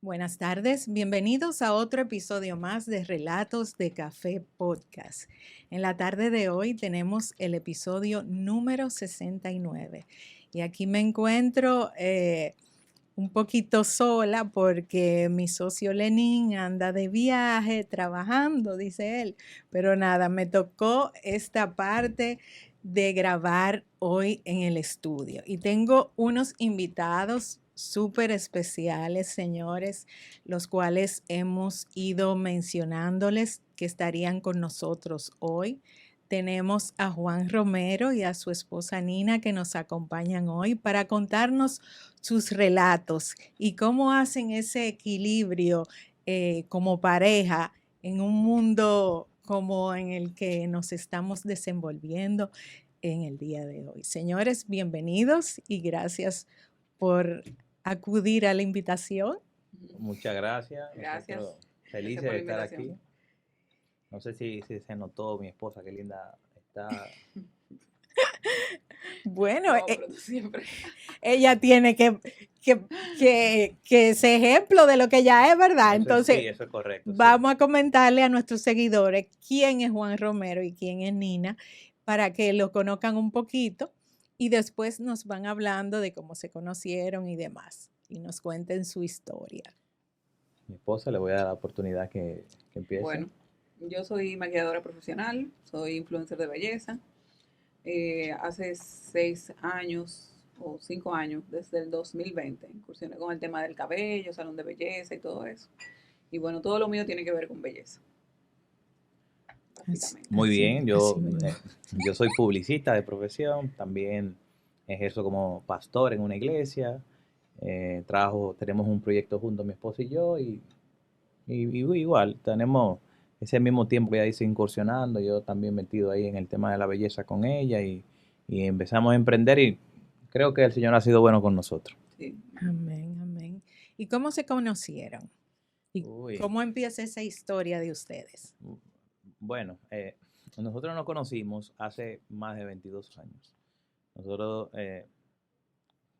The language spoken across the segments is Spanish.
Buenas tardes, bienvenidos a otro episodio más de Relatos de Café Podcast. En la tarde de hoy tenemos el episodio número 69 y aquí me encuentro un poquito sola porque mi socio Lenín anda de viaje, trabajando, dice él, pero nada, me tocó esta parte de grabar hoy en el estudio y tengo unos invitados súper especiales, señores, los cuales hemos ido mencionándoles que estarían con nosotros hoy. Tenemos a Juan Romero y a su esposa Nina que nos acompañan hoy para contarnos sus relatos y cómo hacen ese equilibrio como pareja en un mundo como en el que nos estamos desenvolviendo en el día de hoy. Señores, bienvenidos y gracias por acudir a la invitación. Muchas gracias. Gracias. Nosotros felices Gracias por de la estar invitación. aquí. No sé si se notó mi esposa, qué linda está. Bueno, No, pero tú siempre. ella tiene que ser ejemplo de lo que ella es, ¿verdad? Entonces, Sí, eso es correcto. vamos a comentarle a nuestros seguidores quién es Juan Romero y quién es Nina para que lo conozcan un poquito y después nos van hablando de cómo se conocieron y demás y nos cuenten su historia. Mi esposa le voy a dar la oportunidad que empiece. Bueno, yo soy maquilladora profesional, soy influencer de belleza. Hace 6 años o 5 años, desde el 2020, incursioné con el tema del cabello, salón de belleza y todo eso. Y bueno, todo lo mío tiene que ver con belleza. Básicamente. Muy bien, Así mismo. yo soy publicista de profesión, también ejerzo como pastor en una iglesia, tenemos un proyecto juntos mi esposa y yo, y igual, tenemos ese mismo tiempo que ella dice incursionando, yo también metido ahí en el tema de la belleza con ella, y empezamos a emprender y creo que el Señor ha sido bueno con nosotros. Sí. Amén, amén. ¿Y cómo se conocieron? ¿Y Uy. cómo empieza esa historia de ustedes? Bueno, nosotros nos conocimos hace más de 22 años. Nosotros,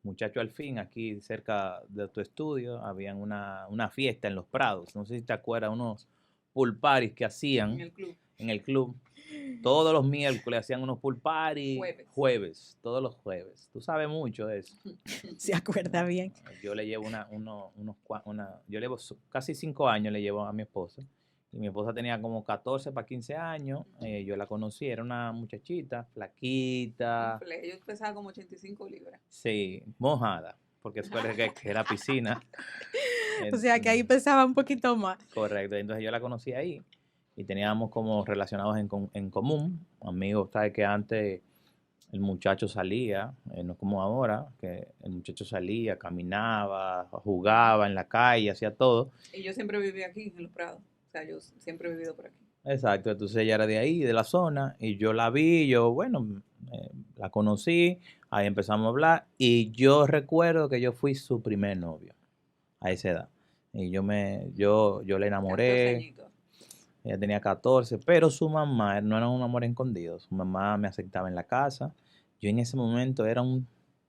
muchacho al fin, aquí cerca de tu estudio, habían una fiesta en Los Prados. No sé si te acuerdas, unos pool parties que hacían En el club. en el club. Todos los miércoles hacían unos pool parties. Jueves. Todos los jueves. Tú sabes mucho de eso. ¿Se acuerda bien? Yo le llevo yo llevo casi 5 años le llevo a mi esposa. Y mi esposa tenía como 14 para 15 años. Yo la conocí, era una muchachita, flaquita. Yo pesaba como 85 libras. Sí, mojada, porque eso era que era piscina. O sea que ahí pesaba un poquito más. Correcto, entonces yo la conocí ahí y teníamos como relacionados en común, amigos, sabes que antes el muchacho salía, no como ahora, que el muchacho salía, caminaba, jugaba en la calle, hacía todo. Y yo siempre viví aquí, en Los Prados. O sea, yo siempre he vivido por aquí. Exacto, entonces ella era de ahí, de la zona, y yo la vi, la conocí, ahí empezamos a hablar, y yo recuerdo que yo fui su primer novio a esa edad. Y yo le 14 enamoré, añitos. ella tenía 14, pero su mamá no era un amor escondido, su mamá me aceptaba en la casa, yo en ese momento era un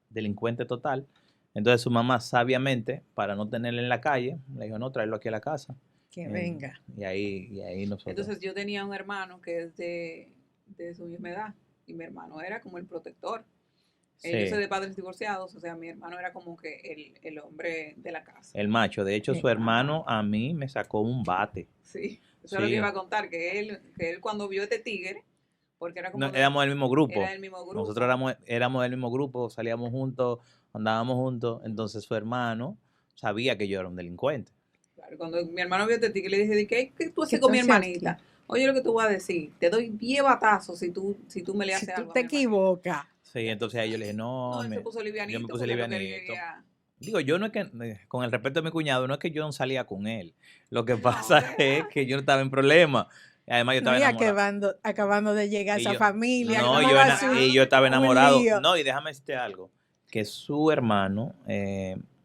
delincuente total, entonces su mamá sabiamente, para no tenerlo en la calle, le dijo, no, tráelo aquí a la casa. Que venga. Y ahí nosotros. Entonces yo tenía un hermano que es de su misma edad y mi hermano era como el protector. Sí, Yo soy de padres divorciados, o sea, mi hermano era como que el hombre de la casa. el macho. De hecho, su hermano a mí me sacó un bate. Sí, eso es lo que iba a contar, que él cuando vio este tigre, porque era como... No, éramos del mismo grupo. Era del mismo grupo. Nosotros éramos del mismo grupo, salíamos juntos, andábamos juntos. Entonces su hermano sabía que yo era un delincuente. Claro, cuando mi hermano vio este tigre, le dije, ¿qué tú haces con mi hermanita? Oye, lo que tú vas a decir, te doy 10 batazos si tú me le haces algo. Si tú te equivocas. Sí, entonces a ellos le dije, no, él se puso livianito. Yo me puse livianito. Digo, yo no es que, con el respeto de mi cuñado, no es que yo no salía con él. Lo que pasa es que yo no estaba en problema. Además, yo estaba enamorado. Acabando de llegar a esa familia. No, yo estaba enamorado. No, y déjame decirte algo. Que su hermano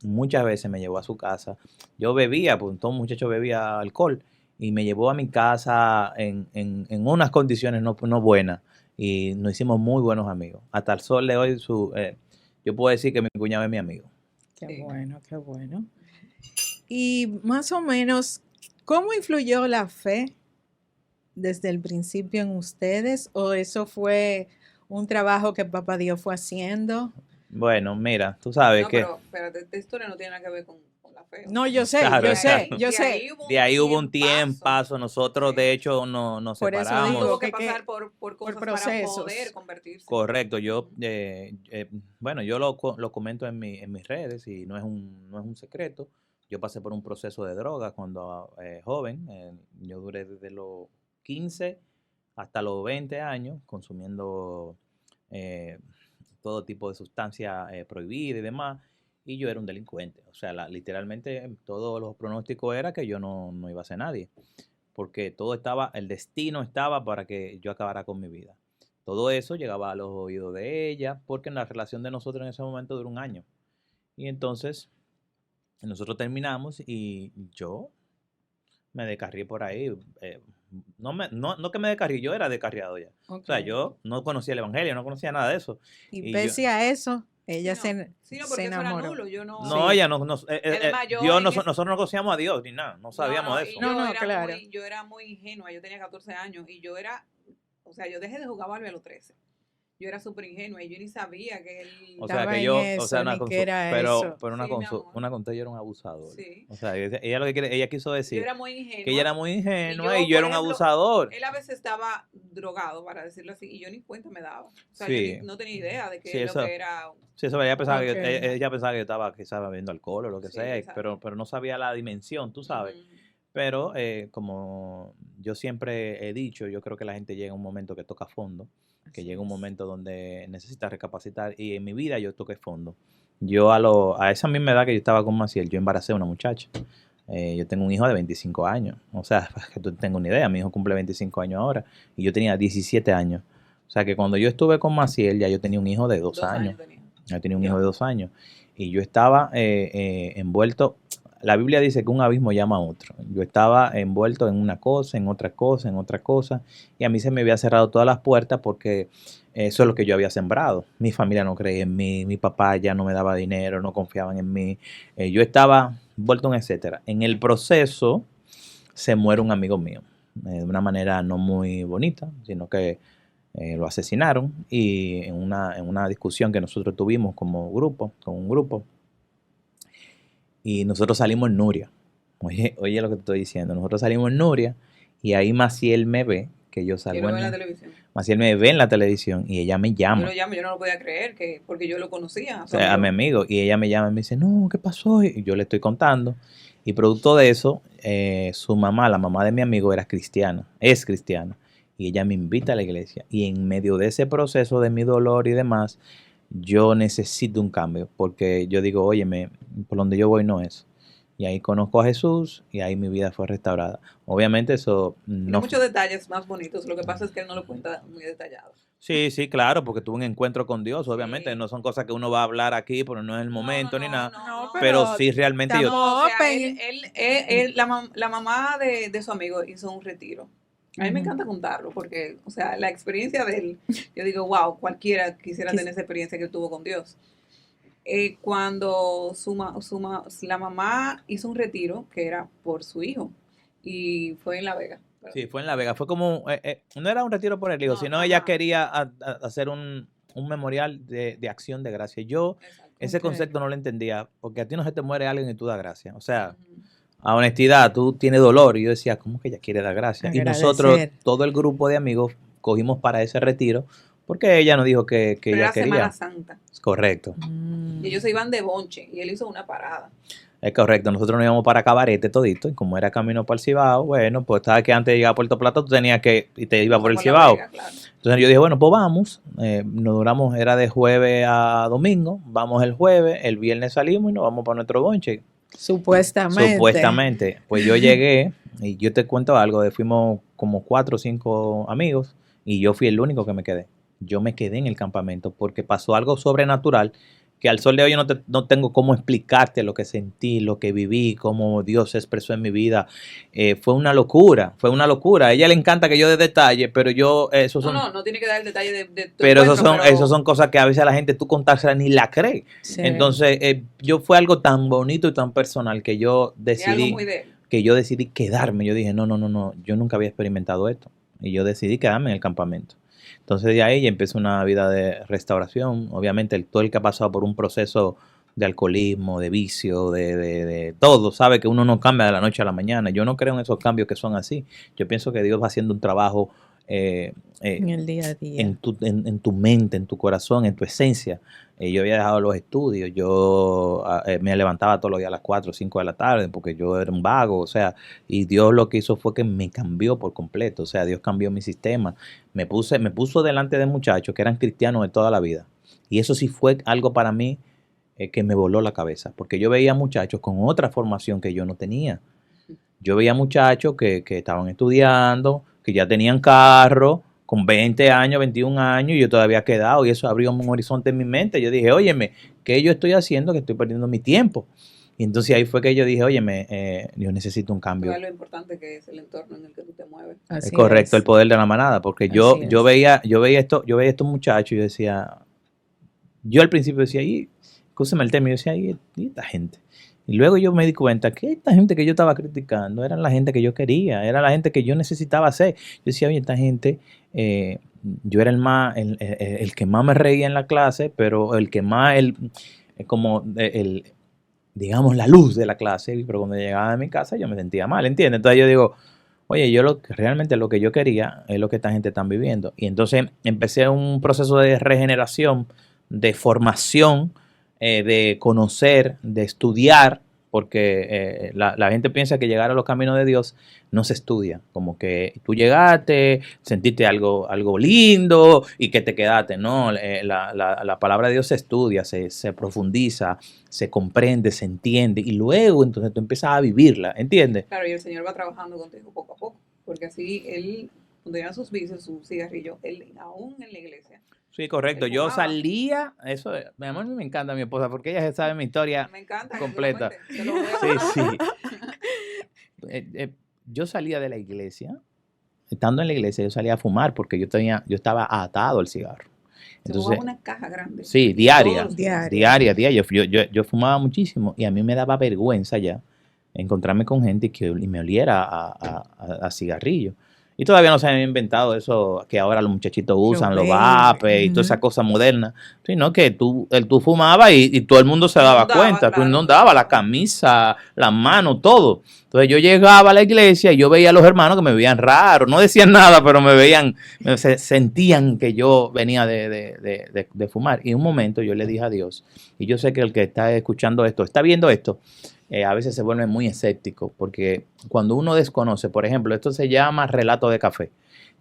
muchas veces me llevó a su casa. Yo bebía, pues todo muchacho bebía alcohol. Y me llevó a mi casa en unas condiciones no buenas. Y nos hicimos muy buenos amigos. Hasta el sol de hoy, yo puedo decir que mi cuñado es mi amigo. Qué bueno, qué bueno. Y más o menos, ¿cómo influyó la fe desde el principio en ustedes? ¿O eso fue un trabajo que Papá Dios fue haciendo? Bueno, mira, tú sabes No, que pero espérate, esta historia no tiene nada que ver con la fe. O No, sea, yo sé, claro, yo de sé, claro. ahí, yo de sé. ahí hubo De un ahí hubo un tiempazo. tiempazo. Nosotros, Sí. de hecho, nos Por eso Él digo tuvo separamos. que que pasar por por cosas para poder procesos. convertirse. Correcto, yo, Ujú. bueno, yo lo comento en mis redes y no es un secreto. Yo pasé por un proceso de droga cuando joven. Yo duré desde los 15 hasta los 20 años consumiendo eh, todo tipo de sustancia prohibida y demás. Y yo era un delincuente. O sea, literalmente todos los pronósticos era que yo no iba a ser nadie. Porque todo estaba, el destino estaba para que yo acabara con mi vida. Todo eso llegaba a los oídos de ella, porque la relación de nosotros en ese momento duró un año. Y entonces nosotros terminamos y yo me descarrié por ahí. No que me descarrié, yo era descarriado ya. O Ok. sea, yo no conocía el evangelio, no conocía nada de eso. Y Y yo, pese a eso, ella Sí, no, se porque eso era enamoró. nulo. Yo no, no. Sí. ella no, Además, yo Dios, en ese. nosotros no conocíamos a Dios ni nada, no No, sabíamos no, de y eso. No, no, claro. yo era muy ingenua. Yo tenía 14 años y yo era. O sea, yo dejé de jugar Barbie a los 13. Yo era súper ingenua y yo ni sabía que él. O sea, Estaba que en yo, o sea, eso, ni que era eso. pero Sí, mi amor. una conté, yo era un abusador. Sí. O sea, ella lo que ella quiso Yo decir era muy que ella ingenua. era muy Y ingenua y yo, yo por era un ejemplo, abusador. él a veces estaba drogado, para decirlo así, y yo ni cuenta me daba. O sea, yo Sí, no tenía idea de sí, que lo eso, que era. sí, eso, ella pensaba Ok. ella pensaba que yo estaba quizás bebiendo alcohol o lo que Sí, sea, exacto. pero no sabía la dimensión, tú sabes. Ujú. Pero como yo siempre he dicho, yo creo que la gente llega a un momento que toca fondo, que Así llega un es. momento donde necesita recapacitar y en mi vida yo toqué fondo. Yo a esa misma edad que yo estaba con Maciel, yo embaracé a una muchacha. Yo tengo un hijo de 25 años, o sea, para que tú tengas una idea, mi hijo cumple 25 años ahora y yo tenía 17 años. O sea que cuando yo estuve con Maciel ya yo tenía un hijo de 2 2 años. años tenía. Yo tenía un hijo Yo de no. 2 años y yo estaba envuelto. La Biblia dice que un abismo llama a otro. Yo estaba envuelto en una cosa, en otra cosa, en otra cosa, y a mí se me había cerrado todas las puertas porque eso es lo que yo había sembrado. Mi familia no creía en mí, mi papá ya no me daba dinero, no confiaban en mí. Yo estaba envuelto en etcétera. En el proceso se muere un amigo mío, de una manera no muy bonita, sino que lo asesinaron y en una discusión que nosotros tuvimos como grupo, con un grupo, y nosotros salimos en Nuria. Oye lo que te estoy diciendo. Nosotros salimos en Nuria y ahí Maciel me ve, que yo Yo salgo lo veo en en la la... televisión. Maciel me ve en la televisión y ella me Yo lo llama, llamo, yo no lo podía creer, porque yo lo conocía, o a su sea, a mi amigo. amigo, y ella me llama y me dice, no, ¿qué pasó? Y yo le estoy contando. Y producto de eso, su mamá, la mamá de mi amigo, era cristiana, es cristiana. Y ella me invita a la iglesia. Y en medio de ese proceso de mi dolor y demás, yo necesito un cambio. Porque yo digo, óyeme, por donde yo voy no es. Y ahí conozco a Jesús y ahí mi vida fue restaurada. Obviamente eso Tiene no fue... muchos detalles más bonitos, lo que pasa es que él no lo cuenta muy detallado. Sí, sí, claro, porque tuve un encuentro con Dios, obviamente. Sí. No son cosas que uno va a hablar aquí, pero no es el No, no, momento ni no, nada. no, No, no. Pero pero sí, realmente yo... No, o estamos sea, open. la mamá de su amigo hizo un retiro. A mí me Ujú. encanta contarlo porque, o sea, la experiencia de él, yo digo, wow, cualquiera quisiera tener esa experiencia que él tuvo con Dios. Cuando la mamá hizo un retiro que era por su hijo y fue en La Vega. Sí, fue en La Vega. Fue como, no era un retiro por el hijo, No, sino ella ajá, quería hacer un memorial de acción de gracia. Yo exacto. ese Ok. concepto no lo entendía, porque a ti no se te muere alguien y tú das gracia. O sea, Ujú. a honestidad, tú tienes dolor. Y yo decía, ¿cómo que ella quiere dar gracia? Y nosotros, Agradecer. todo el grupo de amigos, cogimos para ese retiro, porque ella nos dijo que Pero ella era Semana quería. Santa Es correcto. y ellos se iban de bonche y él hizo una parada. Es correcto, nosotros nos íbamos para Cabarete todito, y como era camino para el Cibao, bueno, pues sabes que antes de llegar a Puerto Plata tú tenías que, y te iba por Pasar el por La Cibao. Vega, claro. Entonces yo dije, bueno, pues vamos, nos duramos, era de jueves a domingo, vamos el jueves, el viernes salimos y nos vamos para nuestro bonche. Supuestamente. Supuestamente, pues yo llegué, y yo te cuento algo, fuimos como 4 o 5 amigos, y yo fui el único que me quedé. Yo me quedé en el campamento porque pasó algo sobrenatural que al sol de hoy yo no tengo cómo explicarte lo que sentí, lo que viví, cómo Dios se expresó en mi vida. Fue una locura, fue una locura. A ella le encanta que yo dé detalles, pero yo, No tiene que dar el detalle de tu pero encuentro, esos son cosas que a veces a la gente tú contársela ni la cree. Sí. Entonces, yo fue algo tan bonito y tan personal que yo es algo decidí, muy de él. quedarme. Yo dije, no, yo nunca había experimentado esto. Y yo decidí quedarme en el campamento. Entonces de ahí ya empecé una vida de restauración. Obviamente todo el que ha pasado por un proceso de alcoholismo, de vicio, de todo, sabe que uno no cambia de la noche a la mañana. Yo no creo en esos cambios que son así. Yo pienso que Dios va haciendo un trabajo en el día a día. en tu mente, en tu corazón, en tu esencia. Yo había dejado los estudios, yo me levantaba todos los días a las 4 o 5 de la tarde porque yo era un vago, o sea, y Dios lo que hizo fue que me cambió por completo, o sea, Dios cambió mi sistema, me puso delante de muchachos que eran cristianos de toda la vida, y eso sí fue algo para mí que me voló la cabeza, porque yo veía muchachos con otra formación que yo no tenía. Yo veía muchachos que estaban estudiando, que ya tenían carro, con 20 años, 21 años, y yo todavía quedado, y eso abrió un horizonte en mi mente. Yo dije, óyeme, ¿qué yo estoy haciendo que estoy perdiendo mi tiempo? Y entonces ahí fue que yo dije, óyeme, yo necesito un cambio. Lo importante que es el entorno en el que tú te mueves. Es correcto, el poder de la manada, porque yo veía estos muchachos y yo decía, yo al principio decía, escúchame el término, yo decía, ¿y esta gente? Y luego yo me di cuenta que esta gente que yo estaba criticando era la gente que yo quería, era la gente que yo necesitaba hacer. Yo decía, oye, esta gente, yo era el que más me reía en la clase, pero el que más, digamos, la luz de la clase, pero cuando llegaba a mi casa yo me sentía mal, ¿entiendes? Entonces yo digo, oye, realmente lo que yo quería es lo que esta gente está viviendo. Y entonces empecé un proceso de regeneración, de formación, de conocer, de estudiar, porque la gente piensa que llegar a los caminos de Dios no se estudia, como que tú llegaste, sentiste algo lindo y que te quedaste. No, la palabra de Dios se estudia, se profundiza, se comprende, se entiende y luego entonces tú empiezas a vivirla, ¿entiendes? Claro, y el Señor va trabajando contigo poco a poco, porque así él, cuando tenía sus vicios, su cigarrillo, él aún en la iglesia. Sí, correcto. Yo salía, eso, mi amor, me encanta mi esposa porque ella sabe mi historia completa. Sí. Yo salía de la iglesia, estando en la iglesia, yo salía a fumar porque yo estaba atado al cigarro. Entonces, una caja grande. Sí, diaria. Yo fumaba muchísimo y a mí me daba vergüenza ya encontrarme con gente y me oliera a cigarrillo. Y todavía no se había inventado eso que ahora los muchachitos usan, los vapes y toda esa cosa moderna, sino que tú fumabas y todo el mundo se daba cuenta, tú inundabas la camisa, las manos, todo. Entonces yo llegaba a la iglesia y yo veía a los hermanos que me veían raro, no decían nada, pero me veían, sentían que yo venía de fumar. Y en un momento yo le dije a Dios, y yo sé que el que está escuchando esto, está viendo esto, a veces se vuelve muy escéptico, porque cuando uno desconoce, por ejemplo, esto se llama relato de café.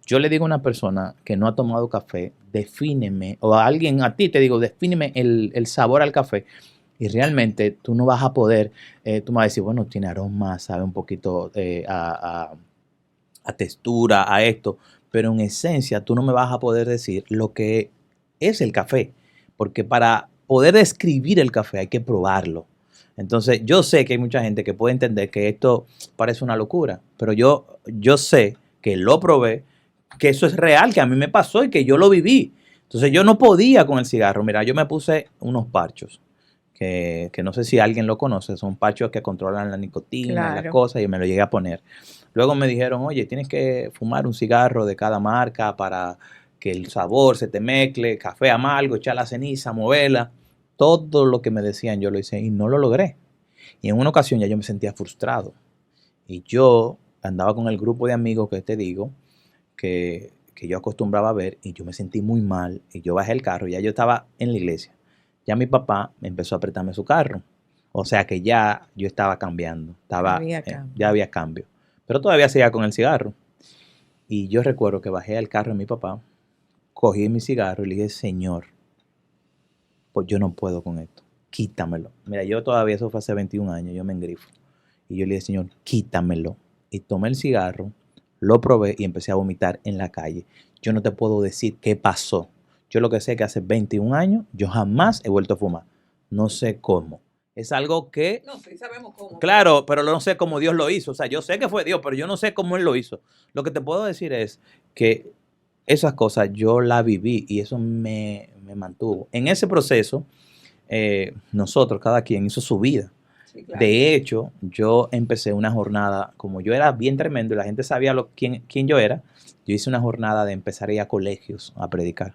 Yo le digo a una persona que no ha tomado café, defíneme, o a alguien, a ti te digo, defíneme el sabor al café, y realmente tú no vas a poder, tú me vas a decir, bueno, tiene aroma, sabe un poquito a textura, a esto, pero en esencia tú no me vas a poder decir lo que es el café, porque para poder describir el café hay que probarlo. Entonces, yo sé que hay mucha gente que puede entender que esto parece una locura, pero yo sé que lo probé, que eso es real, que a mí me pasó y que yo lo viví. Entonces, yo no podía con el cigarro. Mira, yo me puse unos parchos, que no sé si alguien lo conoce, son parchos que controlan la nicotina, las cosas, y me lo llegué a poner. Luego me dijeron, oye, tienes que fumar un cigarro de cada marca para que el sabor se te mezcle, café amargo, echar la ceniza, moverla. Todo lo que me decían yo lo hice y no lo logré. Y en una ocasión ya yo me sentía frustrado. Y yo andaba con el grupo de amigos que te digo, que yo acostumbraba a ver, y yo me sentí muy mal. Y yo bajé el carro, ya yo estaba en la iglesia. Ya mi papá me empezó a apretarme su carro. O sea que ya yo estaba cambiando. Ya había cambio. Pero todavía seguía con el cigarro. Y yo recuerdo que bajé al carro de mi papá, cogí mi cigarro y le dije, Señor, pues yo no puedo con esto, quítamelo. Mira, yo todavía, eso fue hace 21 años, yo me engrifo. Y yo le dije, Señor, quítamelo. Y tomé el cigarro, lo probé y empecé a vomitar en la calle. Yo no te puedo decir qué pasó. Yo lo que sé es que hace 21 años yo jamás he vuelto a fumar. no sé cómo. Es algo que, No, sí sabemos cómo. claro, pero no sé cómo Dios lo hizo. O sea, yo sé que fue Dios, pero yo no sé cómo Él lo hizo. Lo que te puedo decir es que esas cosas yo las viví y eso me mantuvo. En ese proceso, nosotros, cada quien hizo su vida. Sí, claro. De hecho, yo empecé una jornada, como yo era bien tremendo y la gente sabía quién yo era, yo hice una jornada de empezar a ir a colegios a predicar.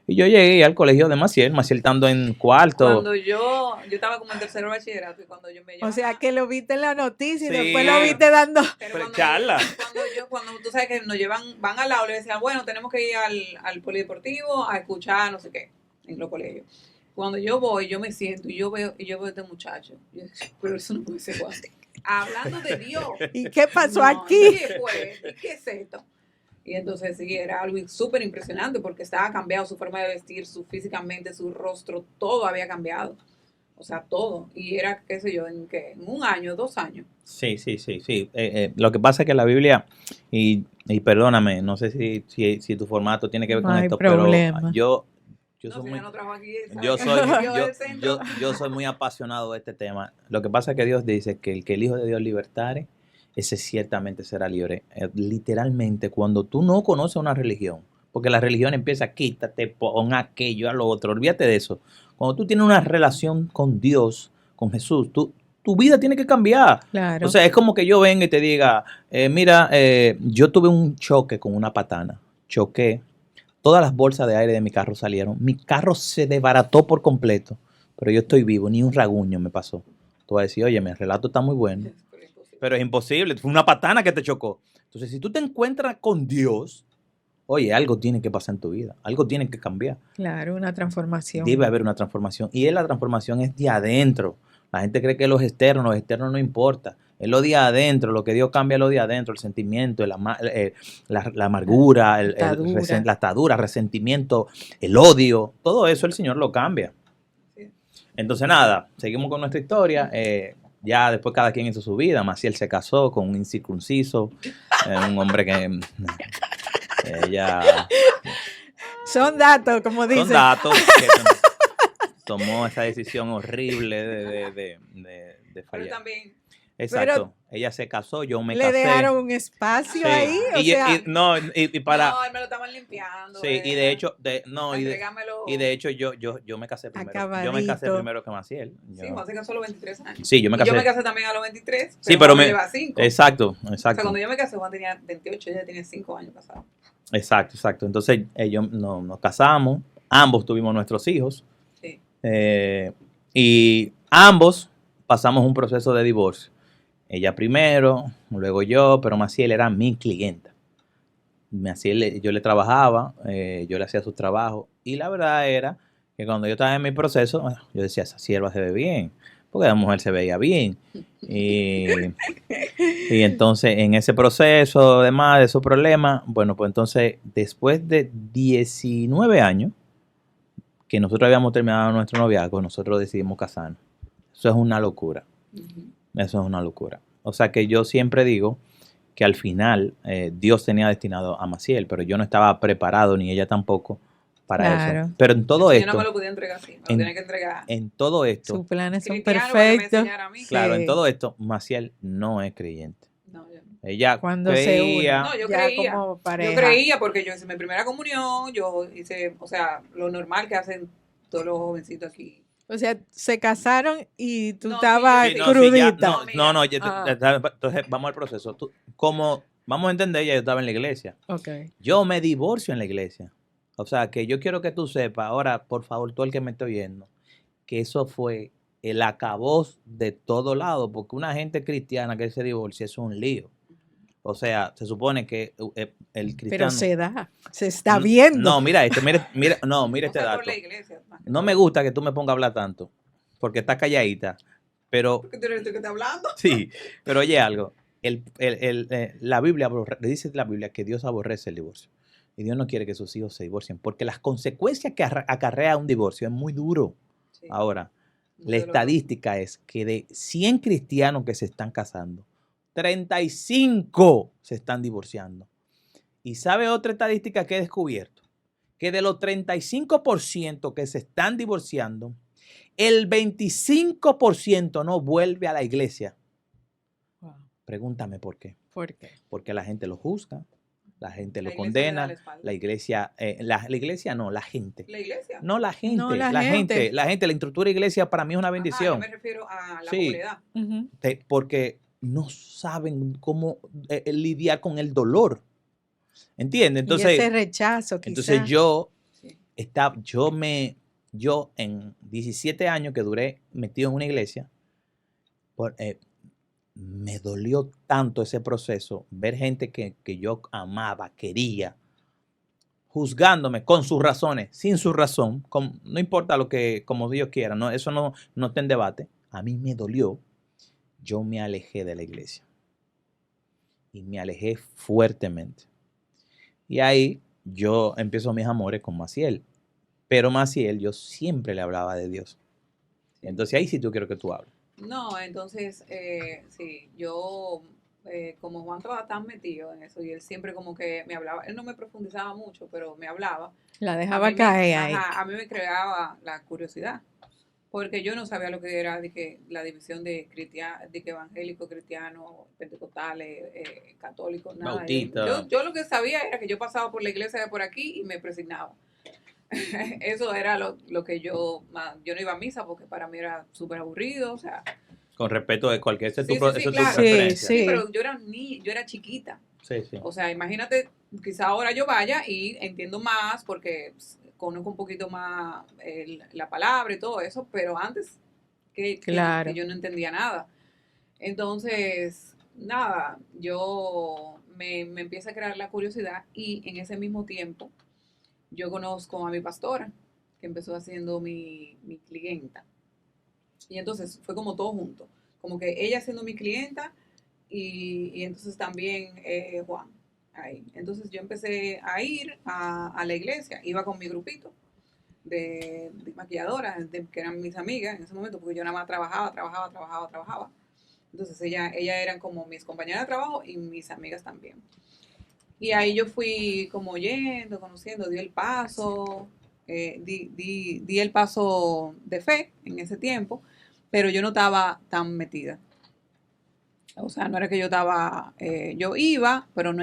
Y yo llegué al colegio de Maciel estando en cuarto. Cuando yo estaba como en tercero de bachillerato y cuando yo me O llaman sea, que lo viste en la noticia y Sí. después lo viste dando. pero charla. cuando tú sabes que nos van al lado, le decían, bueno, tenemos que ir al polideportivo a escuchar no sé qué en los colegios. Cuando yo voy, yo me siento y yo veo a este muchacho. Yo digo, pero eso no puede ser Juan. Hablando de Dios. ¿Y qué pasó No, aquí? ¿qué fue? ¿Y qué es esto? Y entonces sí, era algo súper impresionante porque estaba cambiado su forma de vestir, físicamente, su rostro, todo había cambiado. O sea, todo. Y era, qué sé yo, en un año, 2 años. Sí. Lo que pasa es que la Biblia, y perdóname, no sé si tu formato tiene que ver No con hay esto, problema. pero yo No, soy si muy... ya no trabajo aquí, Yo ¿sabes? soy, Yo del centro. yo soy muy apasionado de este tema. Lo que pasa es que Dios dice que el Hijo de Dios libertare, ese ciertamente será libre. Literalmente, cuando tú no conoces una religión, porque la religión empieza, quítate, pon aquello, a lo otro, olvídate de eso. Cuando tú tienes una relación con Dios, con Jesús, tu vida tiene que cambiar. Claro. O sea, es como que yo venga y te diga, mira, yo tuve un choque con una patana, choqué. Todas las bolsas de aire de mi carro salieron. Mi carro se desbarató por completo. Pero yo estoy vivo, ni un raguño me pasó. Tú vas a decir, oye, mi relato está muy bueno. Pero es imposible, fue una patana que te chocó. Entonces, si tú te encuentras con Dios, oye, algo tiene que pasar en tu vida. Algo tiene que cambiar. Claro, una transformación. Debe haber una transformación. Y la transformación es de adentro. La gente cree que los externos no importa. Es lo de adentro, lo que Dios cambia es lo de adentro, el sentimiento, la amargura, la atadura, el resentimiento, el odio, todo eso el Señor lo cambia. Sí. Entonces nada, seguimos con nuestra historia. Ya después cada quien hizo su vida. Maciel se casó con un incircunciso, un hombre que ella... Son datos, como dicen. Son datos que tomó esa decisión horrible de Pero fallar. también, Exacto. Ella se casó, yo me Le casé. dejaron un espacio Sí. ahí. O sea, Y para... no, él me lo estaban limpiando. Sí, y de hecho, Entrégamelo. y de hecho yo me casé primero. Yo me casé Acabadito. primero que Maciel. Sí, Juan se casó a los 23 años. Sí, yo me Y casé. yo me casé también a los 23. Sí, pero Juan me... lleva 5. Exacto. O sea, cuando yo me casé, Juan tenía 28, ella tenía 5 años casado. Exacto. Entonces, nos casamos, ambos tuvimos nuestros hijos. Sí. Y ambos pasamos un proceso de divorcio. Ella primero, luego yo, pero Maciel era mi clienta. Maciel, yo le trabajaba, yo le hacía sus trabajos. Y la verdad era que cuando yo estaba en mi proceso, yo decía, esa sierva se ve bien, porque la mujer se veía bien. Y entonces en ese proceso, además de esos problemas, bueno, pues entonces después de 19 años que nosotros habíamos terminado nuestro noviazgo, nosotros decidimos casarnos. Eso es una locura. Uh-huh. Eso es una locura. O sea que yo siempre digo que al final Dios tenía destinado a Maciel, pero yo no estaba preparado, ni ella tampoco, para eso. Pero en todo esto... Yo no me lo podía entregar así, me lo tenía que entregar. En todo esto... Sus planes son Cristiano, perfectos. Claro, en todo esto, Maciel no es creyente. No, yo no. Ella Cuando creía... No, yo ya creía. como pareja. Yo creía porque yo hice mi primera comunión, yo hice, o sea, lo normal que hacen todos los jovencitos aquí. O sea, se casaron y tú No, estabas sí, sí, crudita. No, Ah. entonces vamos al proceso. Como vamos a entender, ya yo estaba en la iglesia. Okay. Yo me divorcio en la iglesia. O sea, que yo quiero que tú sepas, ahora, por favor, tú el que me esté oyendo, que eso fue el acabose de todo lado, porque una gente cristiana que se divorcia es un lío. O sea, se supone que el cristiano... Pero se da, se está viendo. No, mira este dato. Por la iglesia, No me gusta que tú me pongas a hablar tanto, porque estás calladita, pero... Porque tú eres el que está hablando. Sí, pero oye algo, la Biblia, dice la Biblia que Dios aborrece el divorcio. Y Dios no quiere que sus hijos se divorcien, porque las consecuencias que acarrea un divorcio es muy duro. Sí. Ahora, la estadística es que de 100 cristianos que se están casando, 35 se están divorciando. ¿Y sabe otra estadística que he descubierto? Que de los 35% que se están divorciando, el 25% no vuelve a la iglesia. Wow. Pregúntame por qué. ¿Por qué? Porque la gente lo juzga, la gente La lo iglesia le da la condena, espalda. la iglesia no, la gente. ¿La iglesia? No, la gente, No, la la gente. gente, la gente, la estructura de iglesia para mí es una Ajá, bendición. yo me refiero a la Sí. comunidad. Ujú. Porque no saben cómo lidiar con el dolor. ¿Entiendes? Y ese Entonces, rechazo, quizás. entonces Sí. yo en 17 años que duré metido en una iglesia, me dolió tanto ese proceso, ver gente que yo amaba, quería, juzgándome con sus razones, sin su razón, no importa lo que, como Dios quiera, no, eso no está en debate. A mí me dolió. Yo me alejé de la iglesia. Y me alejé fuertemente. Y ahí yo empiezo mis amores con Maciel. Pero Maciel, yo siempre le hablaba de Dios. Entonces ahí sí tú quiero que tú hables. No, entonces, sí, yo, como Juan estaba tan metido en eso y él siempre como que me hablaba, él no me profundizaba mucho, pero me hablaba. La dejaba A mí me- caer ahí. Ajá, a mí me creaba la curiosidad, porque yo no sabía lo que era de que la división de que evangélico, cristiano, pentecostales, católicos, nada. Bautista. Yo lo que sabía era que yo pasaba por la iglesia de por aquí y me presignaba. Eso era lo que yo no iba a misa porque para mí era súper aburrido, o sea. Con respeto de cualquier, esa es tu, Sí, sí, sí, esa es tu claro. preferencia. Sí. Sí, pero yo era chiquita. Sí, sí. O sea, imagínate, quizá ahora yo vaya y entiendo más porque conozco un poquito más la palabra y todo eso, pero antes Claro. que yo no entendía nada. Entonces, nada, yo me empieza a crear la curiosidad y en ese mismo tiempo yo conozco a mi pastora, que empezó haciendo mi clienta. Y entonces fue como todo junto, como que ella siendo mi clienta y entonces también Juan. Ahí. Entonces yo empecé a ir a la iglesia, iba con mi grupito de maquilladoras, que eran mis amigas en ese momento, porque yo nada más trabajaba. Entonces ellas eran como mis compañeras de trabajo y mis amigas también. Y ahí yo fui como yendo, conociendo, di el paso de fe en ese tiempo, pero yo no estaba tan metida. O sea, no era que yo estaba, yo iba, pero yo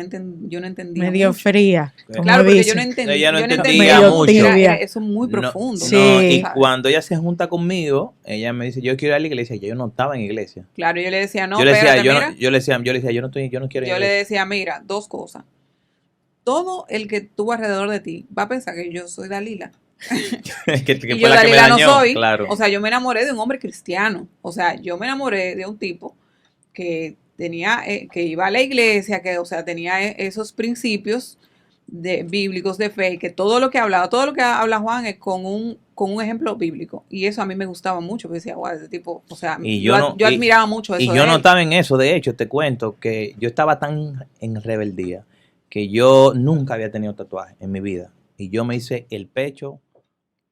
no entendía Medio mucho. fría. Como Claro, porque dicen. yo no entendía. Ella no yo entendía mucho. mucho. Era eso es muy No, profundo. Sí. no, y ¿sabes? cuando ella se junta conmigo, ella me dice, yo quiero ir a la iglesia. Yo no estaba en iglesia. Claro, yo le decía, no, yo le decía, espérate, mira. yo le decía, yo no quiero ir a la Yo le iglesia. decía, mira, dos cosas. Todo el que tuvo alrededor de ti va a pensar que yo soy Dalila. que Y fue yo la que me Dalila no dañó, soy. claro. O sea, yo me enamoré de un hombre cristiano. O sea, yo me enamoré de un tipo que tenía, que iba a la iglesia, que, o sea, tenía esos principios bíblicos de fe, que todo lo que habla Juan es con un ejemplo bíblico. Y eso a mí me gustaba mucho, porque decía, wow, ese tipo, o sea, Y yo no- admiraba mucho eso Y de yo no él. estaba en eso, de hecho, te cuento que yo estaba tan en rebeldía que yo nunca había tenido tatuaje en mi vida. Y yo me hice el pecho,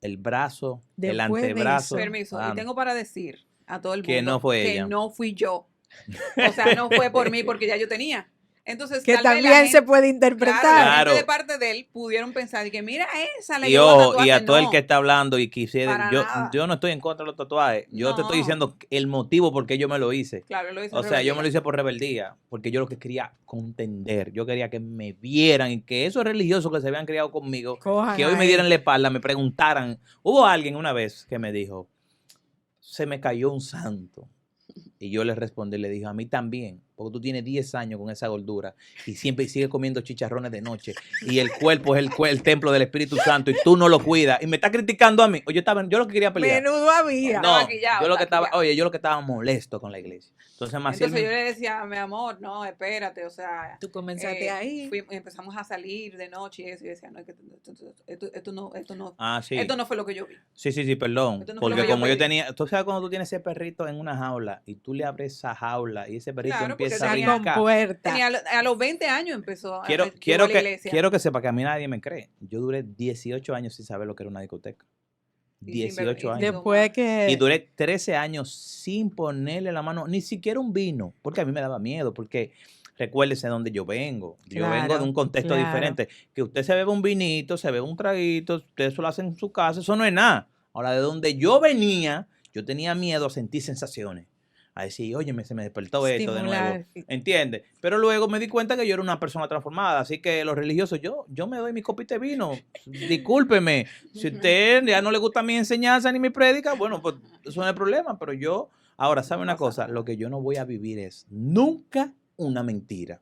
el brazo, el Después de antebrazo. eso. Permiso, Ah, y tengo para decir a todo el mundo que no fue que ella. no fui yo. O sea, no fue por mí porque ya yo tenía. Entonces, Que tal vez la también se gente- puede interpretar. Claro, la Claro. gente de parte de él pudieron pensar que mira esa le Y, llevó a ojo, tatuarse. y a todo el No, que está hablando y quisiera, para nada. yo no estoy en contra de los tatuajes. Yo te estoy No. diciendo el motivo por qué yo me lo hice. Claro, lo hizo O sea, yo me lo rebeldía. hice por rebeldía, porque yo lo que quería contender, yo quería que me vieran y que esos religiosos que se habían criado conmigo, Cojan que hoy me ahí. dieran la espalda, me preguntaran. Hubo alguien una vez que me dijo, se me cayó un santo. Y yo le respondí, le dije, a mí también, porque tú tienes 10 años con esa gordura y siempre sigues comiendo chicharrones de noche y el cuerpo es el templo del Espíritu Santo y tú no lo cuidas y me estás criticando a mí. Oye, yo lo que quería pelear. Menudo había. Estaba No, maquillado, yo lo que estaba, maquillado. oye, yo lo que estaba molesto con la iglesia. Entonces, Maciel Entonces yo le decía, mi amor, no, espérate, o sea, Tú comenzaste ahí. empezamos a salir de noche y eso, y decía, no, es que esto no, Ah, sí. esto no fue lo que yo vi. Sí, perdón. Esto no fue lo Porque que yo como yo pedí. tenía, tú sabes cuando tú tienes ese perrito en una jaula y tú le abres esa jaula y ese perrito Claro, porque empieza a tenía- Con brincar. puerta. A los 20 años empezó Quiero, llegó quiero, a la que, iglesia. quiero que sepa que a mí nadie me cree. Yo duré 18 años sin saber lo que era una discoteca. Y sin 18 beber- años. Después que. Y duré 13 años sin ponerle la mano, ni siquiera un vino, porque a mí me daba miedo, porque recuérdese de dónde yo vengo. Yo Claro, vengo de un contexto claro. diferente. Que usted se bebe un vinito, se bebe un traguito, usted eso lo hace en su casa, eso no es nada. Ahora, de donde yo venía, yo tenía miedo a sentir sensaciones. A decir, oye, se me despertó esto de nuevo. Estimular. ¿Entiendes? Pero luego me di cuenta que yo era una persona transformada. Así que los religiosos, yo me doy mi copita de vino. Discúlpeme. Si a usted ya no le gusta mi enseñanza ni mi prédica, bueno, pues eso no es problema. Pero yo, ahora, ¿sabe una cosa? Lo que yo no voy a vivir es nunca una mentira.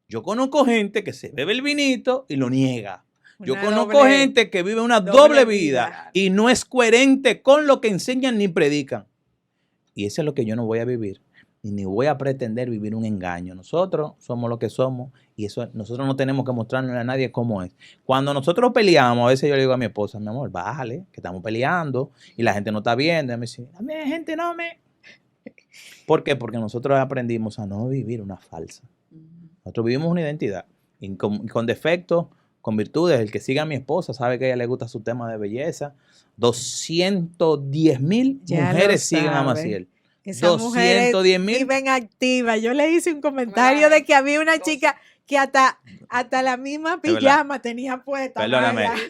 Yo conozco gente que se bebe el vinito y lo niega. Yo Una conozco doble- gente que vive una doble doble vida. vida y no es coherente con lo que enseñan ni predican. Y eso es lo que yo no voy a vivir. Y ni voy a pretender vivir un engaño. Nosotros somos lo que somos y eso nosotros no tenemos que mostrarle a nadie cómo es. Cuando nosotros peleamos, a veces yo le digo a mi esposa, mi amor, bájale, que estamos peleando y la gente no está viendo. Y me dice, a mí la gente no me... ¿Por qué? Porque nosotros aprendimos a no vivir una falsa. Nosotros vivimos una identidad y con defectos, con virtudes. El que siga a mi esposa sabe que a ella le gusta su tema de belleza. 210,000 Ya mujeres lo siguen a sabe. Maciel. Esas mujeres 210,000. viven activas. Yo le hice un comentario de que había una chica que hasta la misma verdad. pijama tenía puesta. Perdóname, Maya.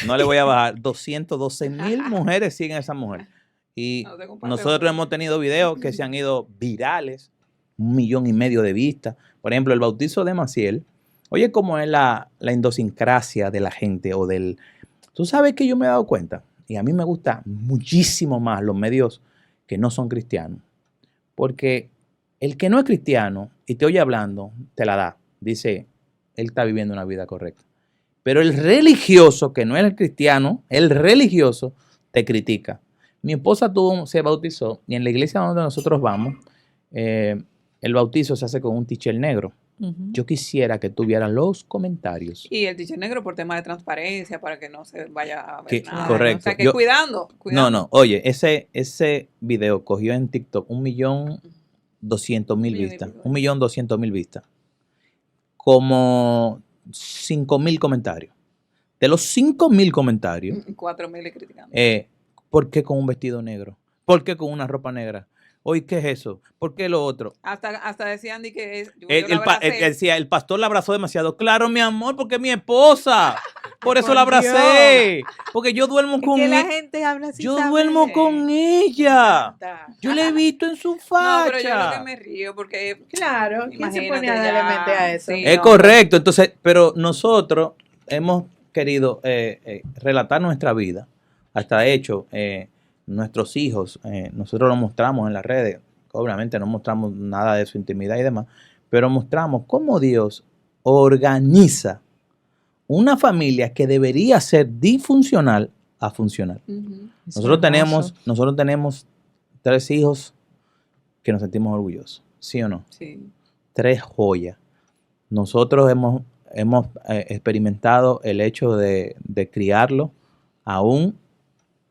no le voy a bajar. 212,000 mujeres siguen a esa mujer. Y No te compares, nosotros hombre. hemos tenido videos que se han ido virales, 1,5 millones de vistas. Por ejemplo, el bautizo de Maciel. Oye, cómo es la idiosincrasia de la gente o del... Tú sabes que yo me he dado cuenta, y a mí me gusta muchísimo más los medios que no son cristianos, porque el que no es cristiano y te oye hablando, te la da. Dice, él está viviendo una vida correcta. Pero el religioso, que no es el cristiano, el religioso, te critica. Mi esposa se bautizó y en la iglesia donde nosotros vamos, el bautizo se hace con un tichel negro. Ujú. Yo quisiera que tuvieran los comentarios. Y el teacher negro por tema de transparencia, para que no se vaya a ver Que- nada. correcto. O sea, que Yo- cuidando. No, oye, ese video cogió en TikTok 1,200,000 1,200,000 vistas. vistas. 1,200,000 vistas. Como 5,000 comentarios. De los 5,000 comentarios, 4,000 criticando. ¿por qué con un vestido negro? ¿Por qué con una ropa negra? Oye, ¿qué es eso? ¿Por qué lo otro? Hasta decían de que yo El la abracé. decía, el pastor la abrazó demasiado. Claro, mi amor, porque es mi esposa. Por eso Por la abracé. Porque yo duermo Es con que la ella. gente habla sin Yo saber. duermo con ella. Yo la he visto en su No, facha. pero yo lo que me río porque Claro, ¿quién se Imagínate pone a darle ya. mente a eso? Sí. Es no. correcto. Entonces, pero nosotros hemos querido relatar nuestra vida. Hasta de hecho, nuestros hijos, nosotros lo mostramos en las redes. Obviamente no mostramos nada de su intimidad y demás, pero mostramos cómo Dios organiza una familia que debería ser disfuncional a funcional. Ujú. Nosotros tenemos 3 hijos que nos sentimos orgullosos, ¿sí o no? Sí. 3 joyas. Nosotros hemos experimentado el hecho de criarlo. Aún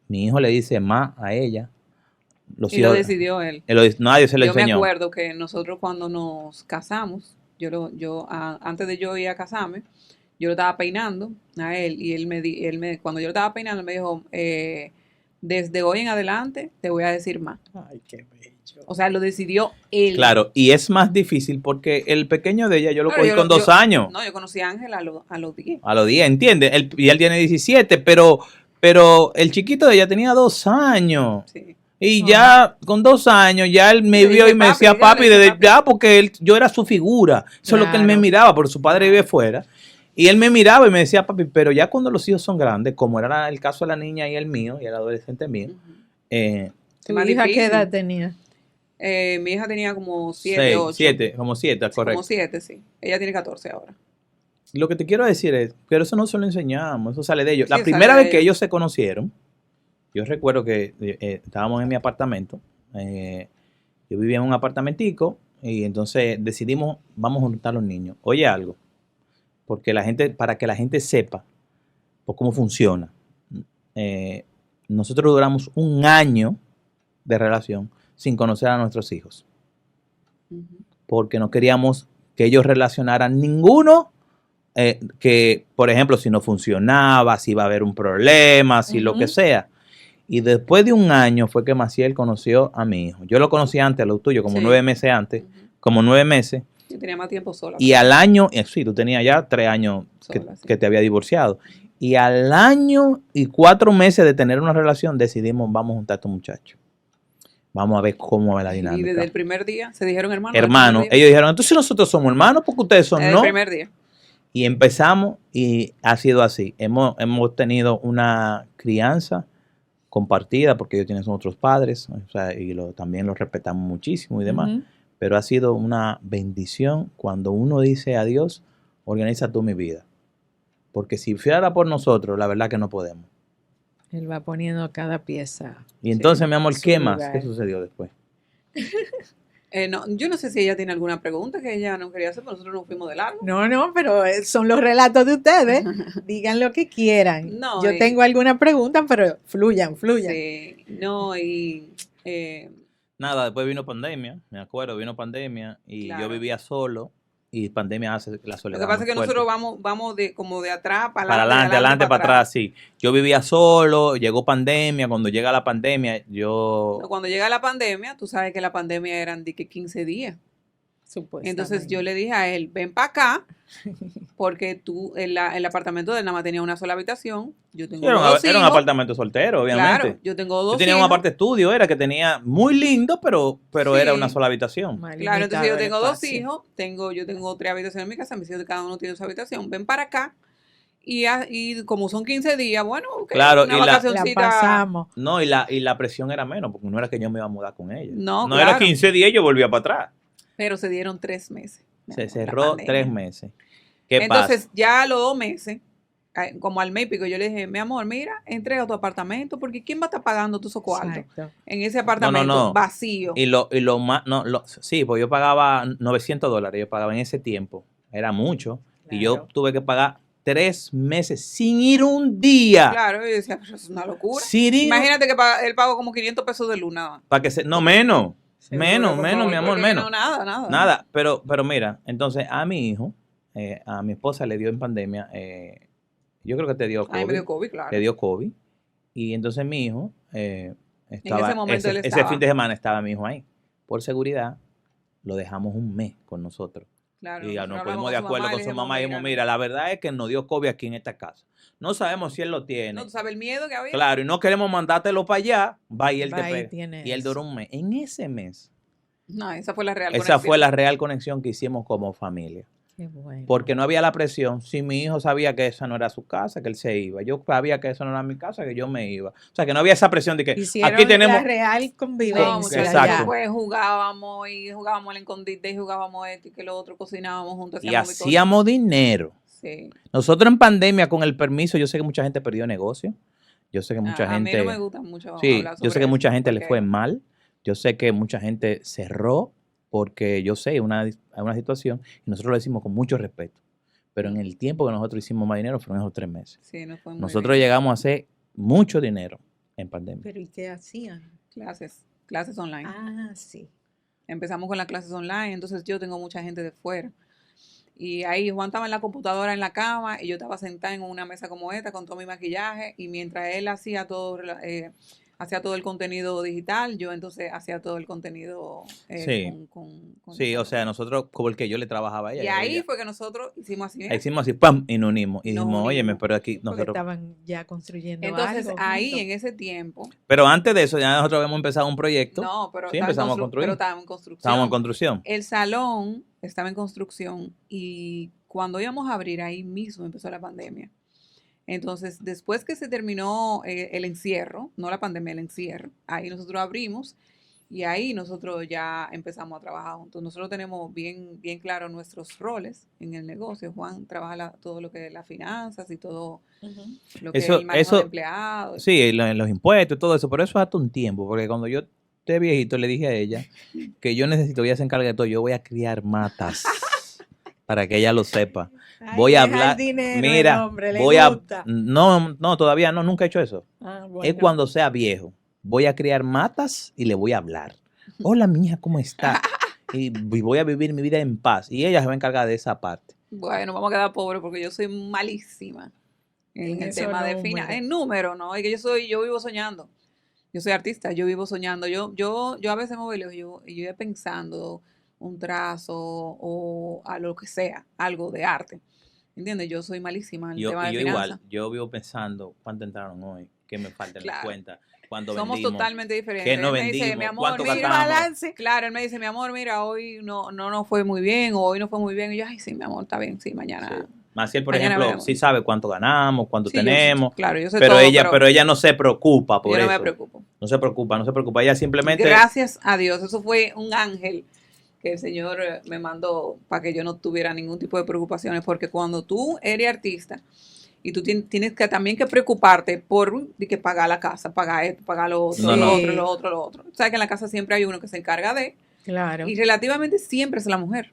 mi hijo le dice más a ella. Y lo decidió él. Nadie se lo Yo me enseñó. acuerdo que nosotros cuando nos casamos, antes de yo ir a casarme, yo lo estaba peinando a él y cuando yo lo estaba peinando me dijo, desde hoy en adelante te voy a decir más. Ay, qué bello. O sea, lo decidió él. Claro, y es más difícil porque el pequeño de ella yo lo Claro, cogí yo con lo- 2 yo- años. No, yo conocí a Ángela a los 10. A los 10, ¿entiendes? Y él tiene 17, pero el chiquito de ella tenía 2 años. Sí. Y Oh. ya con 2 años, ya él me Le vio dice y me papi, decía ya le papi, dice papi. ya porque yo era su figura. Eso es lo que él me Claro. miraba, porque su padre vive fuera. Y él me miraba y me decía papi, pero ya cuando los hijos son grandes, como era el caso de la niña y el mío, y el adolescente mío, Ujú. ¿Tu Más hija qué difícil. edad tenía? Mi hija tenía como 7, 8. 7, como 7, correcto. Como 7, sí. Ella tiene 14 ahora. Lo que te quiero decir es, pero eso no se lo enseñamos, eso sale de ellos. Sí, La sale primera de vez que ellos. ellos se conocieron, yo recuerdo que estábamos en mi apartamento, yo vivía en un apartamentico y entonces decidimos, vamos a juntar a los niños. Oye algo, para que la gente sepa por cómo funciona. Nosotros duramos 1 año de relación sin conocer a nuestros hijos, Ujú. porque no queríamos que ellos relacionaran ninguno, que, por ejemplo, si no funcionaba, si iba a haber un problema, si lo que Ujú. sea. Y después de 1 año fue que Maciel conoció a mi hijo. Yo lo conocí antes, a lo tuyo, como Sí. 9 meses antes, Ujú. como 9 meses. Yo tenía más tiempo sola. Y al año, sí, tú tenías ya 3 años Sola, sí. que te había divorciado. y al año y 4 meses de tener una relación decidimos, vamos a juntar a estos muchachos. Vamos a ver cómo va la dinámica. Y desde el primer día se dijeron hermanos. Hermanos, ellos dijeron, entonces nosotros somos hermanos porque ustedes son desde no. el primer día. Y empezamos y ha sido así. Hemos tenido una crianza compartida porque ellos tienen otros padres, o sea, y también los respetamos muchísimo y demás. Pero ha sido una bendición cuando uno dice a Dios, organiza tú mi vida. Porque si fuera por nosotros, la verdad que no podemos. Él va poniendo cada pieza. Y entonces, mi amor, su ¿qué más? lugar. ¿Qué sucedió después? No, yo no sé si ella tiene alguna pregunta que ella no quería hacer, pero nosotros nos fuimos de largo. No, pero son los relatos de ustedes. Digan lo que quieran. No, Yo tengo alguna pregunta, pero fluyan. Sí, no, y Nada, después vino pandemia, me acuerdo, vino pandemia y Claro. yo vivía solo y pandemia hace la lo soledad que pasa es muy que nosotros fuerte. vamos de como de atrás Para adelante, para atrás, sí. Yo vivía solo, llegó pandemia, cuando llega la pandemia, Cuando llega la pandemia, tú sabes que la pandemia eran de que 15 días. Entonces yo le dije a él, ven para acá, porque tú, el apartamento de él nada más tenía una sola habitación. Yo tengo Era dos un hijos. apartamento soltero, obviamente. Claro, yo tengo dos Yo tenía un hijos. aparte estudio, era que tenía muy lindo, pero Sí. era una sola habitación. Claro, entonces yo tengo dos hijos, yo tengo 3 habitaciones en mi casa, mis hijos cada uno tiene su habitación, ven para acá. Y como son 15 días, bueno, okay, Claro, una y la vacacioncita. pasamos. No, y la presión era menos, porque no era que yo me iba a mudar con ella. No, era claro. 15 días y yo volvía para atrás. Pero se dieron 3 meses. mi Se amor, la cerró pandemia. 3 meses. ¿Qué Entonces, pasa? ya a los 2 meses, como al mes y pico, yo le dije, mi amor, mira, entrega tu apartamento, porque ¿quién va a estar pagando todos esos cuartos Exacto. en ese apartamento No. vacío? Y lo más, sí, pues yo pagaba $900, yo pagaba en ese tiempo, era mucho, y yo Claro. tuve que pagar 3 meses sin ir un día. Claro, yo decía, pero eso es una locura. Sin ir, Imagínate que él pagó como 500 pesos de luz nada más. para que no, menos, Seguro, menos, por mi favor, amor, Porque menos. No, nada. Nada, pero mira, entonces a mi hijo, a mi esposa le dio en pandemia, yo creo que te dio A mí me dio COVID, COVID, claro. le dio COVID, y entonces mi hijo estaba, ese momento él ese estaba. fin de semana estaba mi hijo ahí. Por seguridad, lo dejamos un mes con nosotros. Claro, Y nosotros nos hablamos pusimos de con su acuerdo mamá y con le su dijimos, mamá y dijimos, mira, la verdad es que nos dio COVID aquí en esta casa. No sabemos si él lo tiene. No, tú sabes el miedo que había. Claro, y no queremos mandártelo para allá, va y él Va te y pega. tiene Y él eso. duró un mes. En ese mes, No, esa fue la real esa conexión. fue la real conexión que hicimos como familia. Qué bueno. Porque no había la presión. Si mi hijo sabía que esa no era su casa, que él se iba. Yo sabía que eso no era mi casa, que yo me iba. O sea, que no había esa presión de que Hicieron aquí tenemos... la real No, convivencia. muchachos, Exacto. después jugábamos el escondite y jugábamos esto y que lo otro, cocinábamos juntos. Y hacíamos mi cosa. hacíamos dinero. Sí. Nosotros en pandemia, con el permiso, yo sé que mucha gente perdió negocio. Yo sé que mucha A mí gente... no me gusta mucho Sí, hablar yo sé sobre que mucha eso, gente le porque fue mal. Yo sé que mucha gente cerró porque yo sé una situación y nosotros lo decimos con mucho respeto. Pero en el tiempo que nosotros hicimos más dinero fueron esos 3 meses. Sí, no fue muy Nosotros bien. llegamos a hacer mucho dinero en pandemia. Pero ¿y qué hacían? Clases online. Ah, sí. Empezamos con las clases online, entonces yo tengo mucha gente de fuera. Y ahí Juan estaba en la computadora en la cama y yo estaba sentada en una mesa como esta con todo mi maquillaje y mientras él hacía todo el contenido digital, yo entonces hacía todo el contenido Sí. con Sí, esa o sea, nosotros, como el que yo le trabajaba a ella. Y yo ahí ella- fue que nosotros hicimos así. hicimos así, ¡pam! Y nos unimos. Y Nos dijimos, óyeme, unimos. pero aquí Porque nosotros... estaban ya construyendo Entonces algo ahí juntos. en ese tiempo, Pero antes de eso, ya nosotros habíamos empezado un proyecto. no, pero Sí, estaba en empezamos a construir. pero estaba en construcción. Estábamos en construcción. El salón estaba en construcción y cuando íbamos a abrir ahí mismo empezó la pandemia. Entonces, después que se terminó el encierro, no la pandemia, el encierro, ahí nosotros abrimos y ahí nosotros ya empezamos a trabajar juntos. Nosotros tenemos bien claro nuestros roles en el negocio. Juan trabaja todo lo que es las finanzas y todo lo que es el manejo de empleados. Sí, los impuestos y todo eso, pero eso hasta un tiempo, porque cuando yo esté viejito le dije a ella que yo necesito, ella se encarga de todo, yo voy a criar matas para que ella lo sepa. Ay, Voy a deja el hablar, dinero, mira, el hombre, le voy a, gusta. no, todavía no, nunca he hecho eso. Ah, Es bueno. cuando sea viejo, voy a criar matas y le voy a hablar. Hola, mi hija, ¿cómo está? Y voy a vivir mi vida en paz. Y ella se va a encargar de esa parte. Bueno, vamos a quedar pobres porque yo soy malísima en el esos tema de números. finanzas. En número, ¿no? Es que yo vivo soñando. Yo soy artista, yo vivo soñando. Yo a veces me voy lejos, yo iba pensando un trazo o a lo que sea, algo de arte. ¿Entiendes? Yo soy malísima en el Yo, tema y de yo finanzas. igual, yo vivo pensando cuánto entraron hoy, qué me falta en la Claro. cuenta, cuánto Somos vendimos, totalmente diferentes. qué no Él me dice, mi vendimos, amor, cuánto mira, gastamos. balance. claro, él me dice, mi amor, mira, hoy no fue muy bien, o hoy no fue muy bien. Y yo, ay, sí, mi amor, está bien, sí, Sí. mañana. Maciel, por Mañana ejemplo, veremos. sí sabe cuánto ganamos, cuánto Sí, yo tenemos, claro, yo sé pero todo, ella no se preocupa por yo no eso. me preocupo. No se preocupa. Ella simplemente, Gracias a Dios, eso fue un ángel que el Señor me mandó para que yo no tuviera ningún tipo de preocupaciones, porque cuando tú eres artista y tú tienes que también que preocuparte por de que pagar la casa, pagar esto, pagar lo otro, No, lo no. otro, lo otro, lo otro. Sabes que en la casa siempre hay uno que se encarga de, Claro. y relativamente siempre es la mujer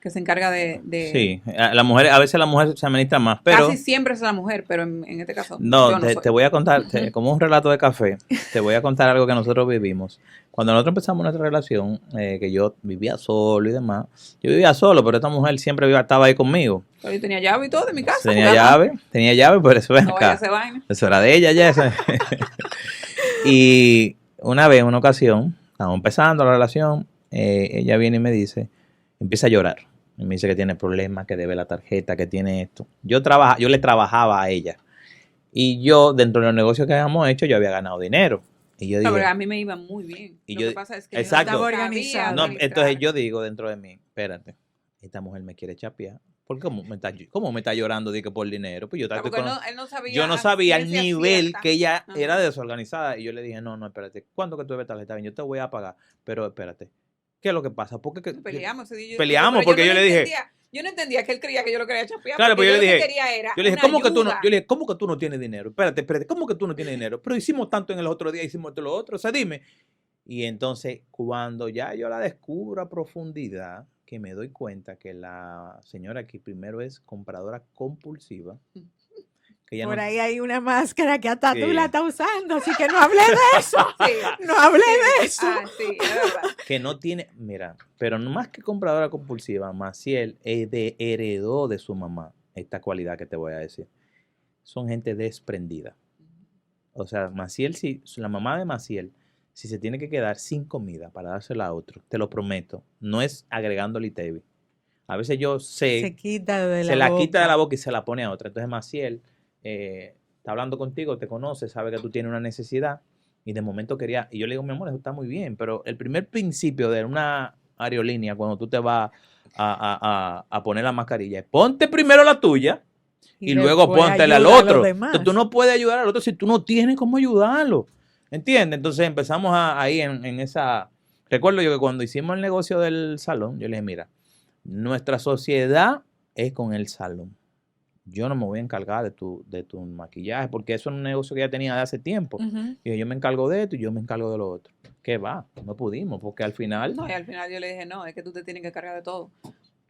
que se encarga de sí, a veces la mujer se administra más, pero casi siempre es la mujer, pero en este caso no, yo no soy. te voy a contar, como un relato de café, te voy a contar algo que nosotros vivimos. Cuando nosotros empezamos nuestra relación, que yo vivía solo y demás, yo vivía solo, pero esta mujer siempre estaba ahí conmigo. Pero yo tenía llave y todo de mi casa. Tenía llave, pero eso ven No vaya a acá. hacer vaina. Eso era de ella ya. Y una vez, una ocasión, estábamos empezando la relación, ella viene y me dice, empieza a llorar. Y me dice que tiene problemas, que debe la tarjeta, que tiene esto. Yo le trabajaba a ella. Y yo, dentro de los negocios que habíamos hecho, yo había ganado dinero. Y yo No, dije, pero a mí me iba muy bien. Y Lo yo- que pasa es que exacto. yo no Estaba sabía organizado. no, administrar. entonces yo digo dentro de mí, espérate, esta mujer me quiere chapear. ¿Por qué cómo me está llorando de que por dinero? Pues yo, Claro, porque él no sabía. yo no a sabía el ciencia nivel cierta. que ella Ajá. era desorganizada. Y yo le dije, no, espérate, ¿cuándo que tú debes tarjeta? Bien, yo te voy a pagar, pero espérate, ¿qué es lo que pasa? ¿Por qué Peleamos ese día. Peleamos pero porque no yo le dije- yo no entendía que él creía que yo lo quería chapear. Claro, porque pero yo le lo que dije- quería era Yo le dije, una ¿cómo que tú no? ayuda. Yo le dije, ¿cómo que tú no tienes dinero? Espérate, ¿cómo que tú no tienes dinero? Pero hicimos tanto en el otro día, hicimos esto lo otro, o sea, dime. Y entonces, cuando ya yo la descubro a profundidad, que me doy cuenta que la señora aquí primero es compradora compulsiva, que ella Por no- ahí hay una máscara que hasta tú Sí. la estás usando, así que no hablé de eso. Sí. No hablé Sí. de eso. Ah, sí, es verdad. que no tiene, mira, pero no más que compradora compulsiva, Maciel heredó de su mamá esta cualidad que te voy a decir. Son gente desprendida. O sea, Maciel, si la mamá de Maciel, si se tiene que quedar sin comida para dársela a otro, te lo prometo, no es agregándole ITV. A veces yo sé, Se quita de se la la boca. quita de la boca y se la pone a otra. Entonces Maciel está hablando contigo, te conoce, sabe que tú tienes una necesidad y de momento quería, y yo le digo, mi amor, eso está muy bien, pero el primer principio de una aerolínea, cuando tú te vas a poner la mascarilla, es ponte primero la tuya y luego después póntela al ayuda a los otro. demás. Entonces, tú no puedes ayudar al otro si tú no tienes cómo ayudarlo. ¿Entiendes? Entonces empezamos ahí en esa... Recuerdo yo que cuando hicimos el negocio del salón, yo le dije, mira, nuestra sociedad es con el salón. Yo no me voy a encargar de tu maquillaje, porque eso es un negocio que ya tenía de hace tiempo. Ujú. Y yo me encargo de esto y yo me encargo de lo otro. ¿Qué va? No pudimos, porque al final... No, y al final yo le dije, no, es que tú te tienes que cargar de todo.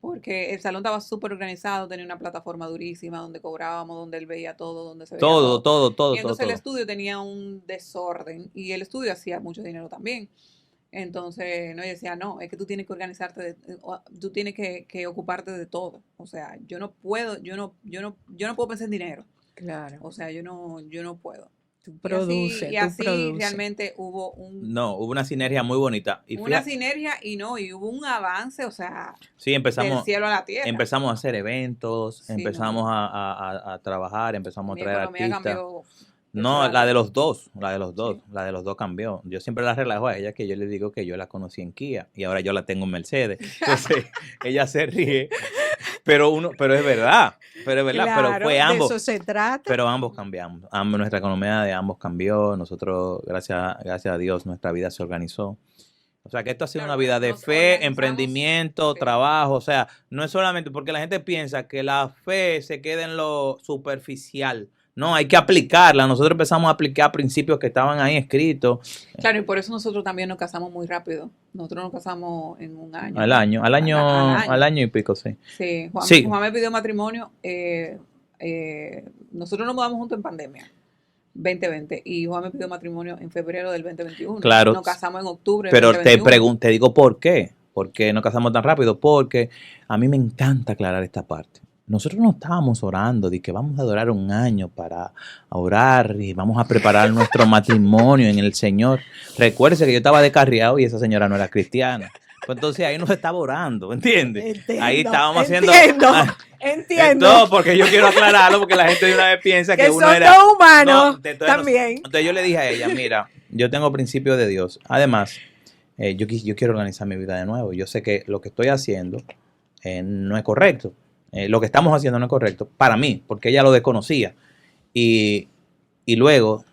Porque el salón estaba súper organizado, tenía una plataforma durísima donde cobrábamos, donde él veía todo, donde se veía Todo. Y entonces el todo. estudio tenía un desorden y el estudio hacía mucho dinero también. Entonces, no, yo decía, no, es que tú tienes que organizarte, tú tienes que ocuparte de todo. O sea, yo no puedo pensar en dinero. Claro. O sea, yo no puedo. Tú produces, Y así tú produces. realmente hubo Hubo una sinergia muy bonita. Y una fíjate, sinergia y hubo un avance, o sea, sí, del empezamos cielo a la tierra. a hacer eventos, Sí, empezamos a trabajar, empezamos Mi a traer economía artistas. cambió. No, Claro. la de los dos cambió. Yo siempre la relajo a ella, que yo le digo que yo la conocí en Kia y ahora yo la tengo en Mercedes. Entonces, ella se ríe, pero es verdad, pero Claro, fue ambos. de eso se trata. Pero ambos cambiamos, nuestra economía de ambos cambió, nosotros, gracias a Dios, nuestra vida se organizó. O sea, que esto ha sido Claro, una vida de nos fe, organizamos, emprendimiento, sí. trabajo, o sea, no es solamente porque la gente piensa que la fe se queda en lo superficial. No, hay que aplicarla. Nosotros empezamos a aplicar principios que estaban ahí escritos. Claro, y por eso nosotros también nos casamos muy rápido. Nosotros nos casamos en un año. Al año y pico, sí. Sí, Juan, Sí. Juan me pidió matrimonio. Nosotros nos mudamos juntos en pandemia, 2020, y Juan me pidió matrimonio en febrero del 2021. Claro. Nos casamos en octubre del Pero 2021. te digo por qué. ¿Por qué nos casamos tan rápido? Porque a mí me encanta aclarar esta parte. Nosotros no estábamos orando de que vamos a adorar un año para orar y vamos a preparar nuestro matrimonio en el Señor. Recuérdese que yo estaba descarriado y esa señora no era cristiana. Pues entonces ahí no se estaba orando, ¿entiendes? Entiendo, Ahí estábamos entiendo. Entiendo. No, porque yo quiero aclararlo, porque la gente de una vez piensa que uno son era... dos humanos entonces también. entonces yo le dije a ella, mira, yo tengo principios de Dios. Además, yo quiero organizar mi vida de nuevo. Yo sé que lo que estoy haciendo no es correcto. Lo que estamos haciendo no es correcto para mí, porque ella lo desconocía. Y luego,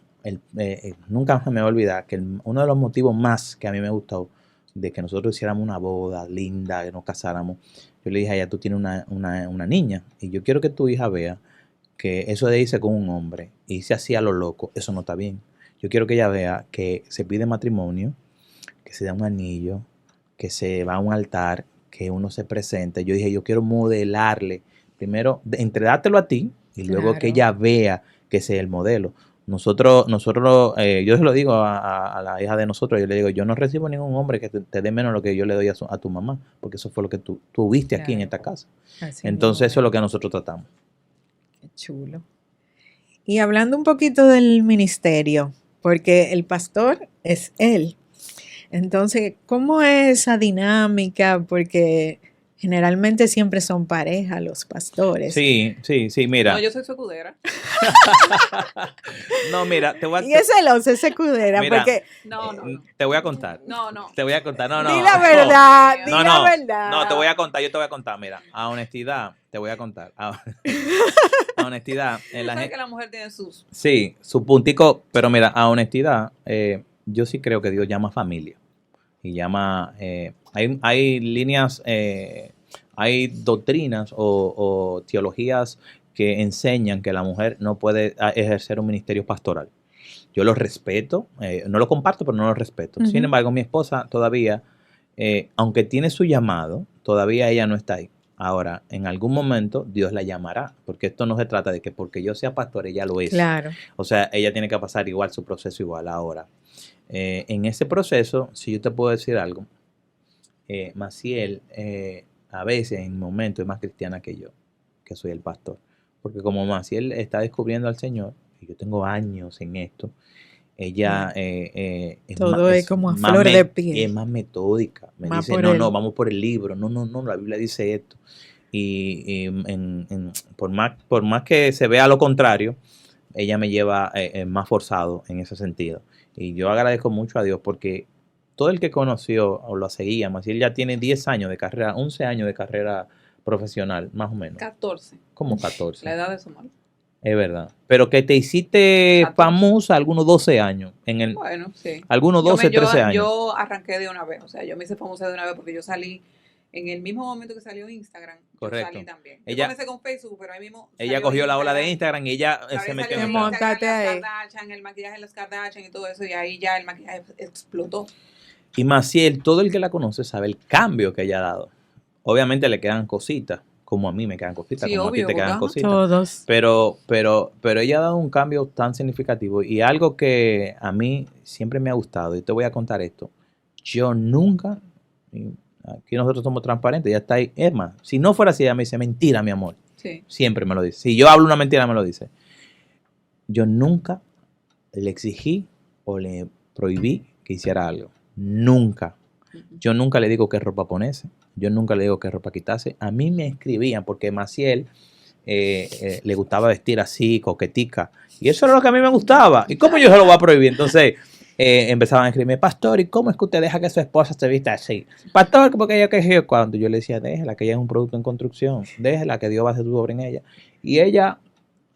nunca me voy a olvidar que uno de los motivos más que a mí me gustó de que nosotros hiciéramos una boda linda, que nos casáramos, yo le dije a ella, tú tienes una niña y yo quiero que tu hija vea que eso de irse con un hombre y irse así a lo loco, eso no está bien. Yo quiero que ella vea que se pide matrimonio, que se da un anillo, que se va a un altar, que uno se presente. Yo dije, yo quiero modelarle, primero, entregártelo a ti y luego que Claro. ella vea que ese es el modelo. Nosotros yo se lo digo a la hija de nosotros, yo le digo, yo no recibo ningún hombre que te dé menos lo que yo le doy a tu mamá, porque eso fue lo que tú viste aquí en Claro. esta casa. Así Entonces mismo eso es lo que nosotros tratamos. Qué chulo. Y hablando un poquito del ministerio, porque el pastor es él. Entonces, ¿cómo es esa dinámica? Porque generalmente siempre son pareja los pastores. Sí, mira. No, yo soy su escudera. No, mira, te voy a... Y es celosa, es secudera, Mira, porque No, no, no. Te voy a contar. No, no. Te voy a contar. No, no. di la no. verdad, di No, la verdad. No, te voy a contar, yo te voy a contar. Mira, a honestidad, te voy a contar. A honestidad, Tú sabes que la mujer tiene sus... sí, su puntico, pero mira, a honestidad, yo sí creo que Dios llama familia. Y llama, hay líneas, hay doctrinas o teologías que enseñan que la mujer no puede ejercer un ministerio pastoral. Yo lo respeto, no lo comparto, pero no lo respeto. Ujú. Sin embargo, mi esposa todavía, aunque tiene su llamado, todavía ella no está ahí. Ahora, en algún momento Dios la llamará, porque esto no se trata de que porque yo sea pastor, ella lo es. Claro. O sea, ella tiene que pasar igual su proceso igual ahora. En ese proceso, si yo te puedo decir algo, Maciel a veces en momentos es más cristiana que yo, que soy el pastor. Porque como Maciel está descubriendo al Señor, y yo tengo años en esto, ella Todo es como a flor de piel. es más metódica. Me Más dice, por no, el- vamos por el libro. No, la Biblia dice esto. Y por más que se vea lo contrario, ella me lleva más forzado en ese sentido. Y yo agradezco mucho a Dios porque todo el que conoció o lo seguía, Maciel ya tiene 10 años de carrera, 11 años de carrera profesional, más o menos. 14. Como 14. La edad de su madre. Es verdad. Pero que te hiciste 14. famosa algunos 12 años. Bueno, sí. Algunos 12, 13 años. Yo arranqué de una vez, o sea, yo me hice famosa de una vez porque yo salí en el mismo momento que salió Instagram. Correcto. Yo salí también. Ella- Yo comencé con Facebook, pero ahí mismo. Ella salió cogió la ola de Instagram y ella Todavía se metió salió en Te Instagram. montaste las ahí. Kardashian, el maquillaje de las Kardashian y todo eso, y ahí ya el maquillaje explotó. Y Maciel, todo el que la conoce sabe el cambio que ella ha dado. Obviamente le quedan cositas, como a mí me quedan cositas, Sí, como a ti obvio, te quedan ajá. cositas. Todos. Pero ella ha dado un cambio tan significativo y algo que a mí siempre me ha gustado, y te voy a contar esto. Yo nunca, y aquí nosotros somos transparentes, ya está ahí. Es más, si no fuera así, ella me dice, mentira, mi amor. Sí. Siempre me lo dice. Si yo hablo una mentira, me lo dice. Yo nunca le exigí o le prohibí que hiciera algo. Nunca. Yo nunca le digo qué ropa ponerse. Yo nunca le digo qué ropa quitarse. A mí me escribían porque Maciel le gustaba vestir así, coquetica. Y eso era lo que a mí me gustaba. ¿Y cómo yo se lo voy a prohibir? Entonces empezaban a escribirme, pastor, ¿y cómo es que usted deja que su esposa se vista así? Pastor, porque ella que cuando yo le decía, déjela, que ella es un producto en construcción. Déjela, que Dios va a hacer su obra en ella. Y ella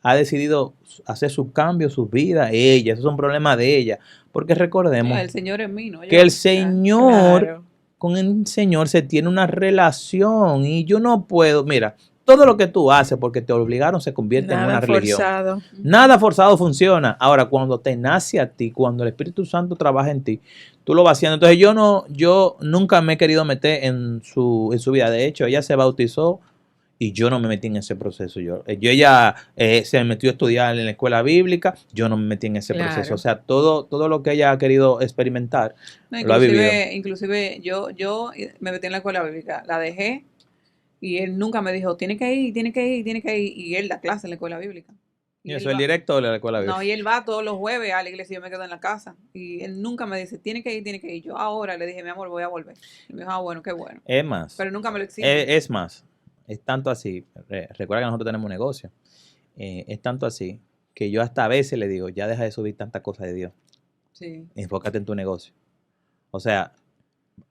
ha decidido hacer sus cambios, sus vidas, ella. Esos son problemas de ella. Porque recordemos El Señor es mío, ¿no? que el Señor, Claro. con el Señor se tiene una relación y yo no puedo, mira, todo lo que tú haces porque te obligaron se convierte en una Nada religión. forzado. Nada forzado funciona. Ahora, cuando te nace a ti, cuando el Espíritu Santo trabaja en ti, tú lo vas haciendo. Entonces yo nunca me he querido meter en su vida. De hecho, ella se bautizó y yo no me metí en ese proceso. Ella se metió a estudiar en la escuela bíblica, yo no me metí en ese Claro. proceso. O sea, todo lo que ella ha querido experimentar, No, lo ha vivido. inclusive yo me metí en la escuela bíblica, la dejé y él nunca me dijo, tiene que ir, y él da clase en la escuela bíblica. Y él eso es el va- director de la escuela bíblica. No, y él va todos los jueves a la iglesia y yo me quedo en la casa. Y él nunca me dice, tiene que ir. Yo ahora le dije, mi amor, voy a volver. Y me dijo, bueno, qué bueno. Es más, Pero nunca me lo exige. es más, es tanto así, recuerda que nosotros tenemos un negocio, es tanto así que yo hasta a veces le digo, ya deja de subir tantas cosas de Dios, Sí. enfócate en tu negocio. O sea,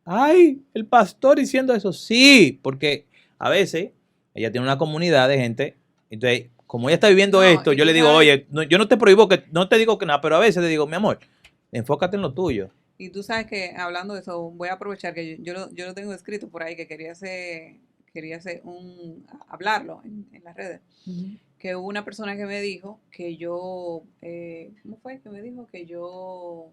ay, el pastor diciendo eso, sí, porque a veces ella tiene una comunidad de gente, entonces, como ella está viviendo No, esto, y yo tú le digo, sabes- oye, yo no te prohíbo que, no te digo que nada, pero a veces le digo, mi amor, enfócate en lo tuyo. Y tú sabes que hablando de eso, voy a aprovechar que yo lo tengo escrito por ahí, que quería hacer hablarlo en las redes. Ujú. Que hubo una persona que me dijo que yo, ¿cómo fue? Que me dijo que yo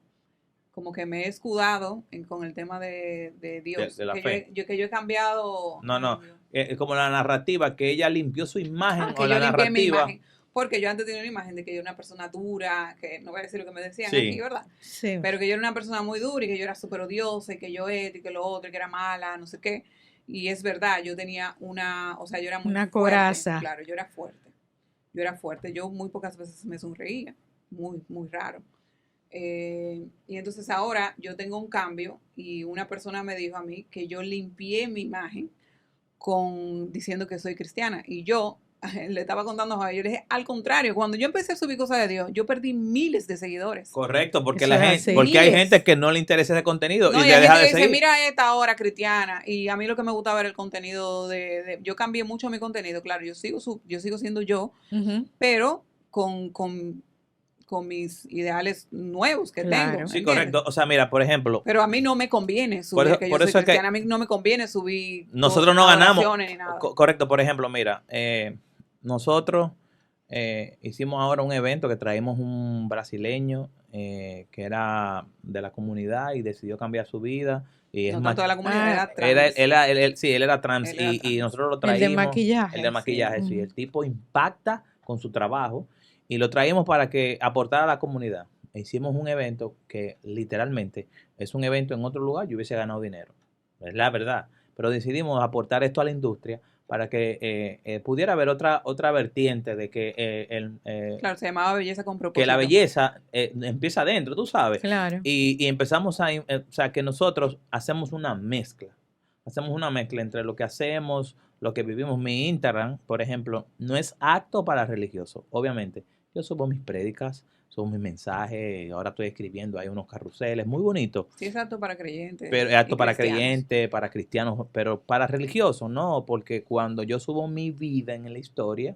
como que me he escudado con el tema de Dios, De la que fe. que yo he cambiado, No, ay, no, Dios. como la narrativa, que ella limpió su imagen o Que la yo limpié mi narrativa. imagen, porque yo antes tenía una imagen de que yo era una persona dura, que no voy a decir lo que me decían Sí. aquí, ¿verdad? Sí. Pero que yo era una persona muy dura y que yo era súper odiosa y que yo esto y que lo otro y que era mala, no sé qué. Y es verdad, yo tenía o sea, yo era muy Una fuerte. coraza. Claro, yo era fuerte. Yo era fuerte. Yo muy pocas veces me sonreía. Muy, muy raro. Y entonces ahora yo tengo un cambio y una persona me dijo a mí que yo limpié mi imagen diciendo que soy cristiana. Y yo le estaba contando a Javier, yo le dije, al contrario, cuando yo empecé a subir cosas de Dios, yo perdí miles de seguidores. Correcto, porque Eso la es gente, así. porque hay Miles. gente que no le interesa ese contenido No, y y le hay deja gente de que dice, seguir. mira esta hora cristiana. Y a mí lo que me gustaba era el contenido yo cambié mucho mi contenido, claro, yo sigo siendo yo, Ujú. pero con mis ideales nuevos que Claro. tengo. Sí, ¿entiendes? correcto. O sea, mira, por ejemplo, Pero a mí no me conviene Por subir eso- que yo por soy eso es que cristiana, a mí no me conviene subir nosotros no ganamos. adoraciones ni nada. Correcto, por ejemplo, mira, nosotros hicimos ahora un evento que traímos un brasileño que era de la comunidad y decidió cambiar su vida. Y es No más, tanto de la comunidad, Ah, era trans. sí, él era trans Él era y trans. nosotros lo El de traímos. maquillaje. El de maquillaje, sí. Ujú. El tipo impacta con su trabajo y lo traímos para que aportara a la comunidad. Hicimos un evento que literalmente es un evento en otro lugar, yo hubiese ganado dinero. Es la verdad. Pero decidimos aportar esto a la industria para que pudiera haber otra vertiente de que Claro, se llamaba Belleza con que propósito. la belleza empieza adentro, tú sabes. Claro. Y empezamos o sea, que nosotros hacemos una mezcla. Hacemos una mezcla entre lo que hacemos, lo que vivimos. Mi Instagram, por ejemplo, no es apto para religiosos, obviamente. Yo subo mis prédicas, subo mis mensajes, ahora estoy escribiendo, hay unos carruseles, muy bonitos. Sí, es apto para creyentes. Pero es apto y para cristianos. creyentes, para cristianos, pero para religiosos no, porque cuando yo subo mi vida en la historia,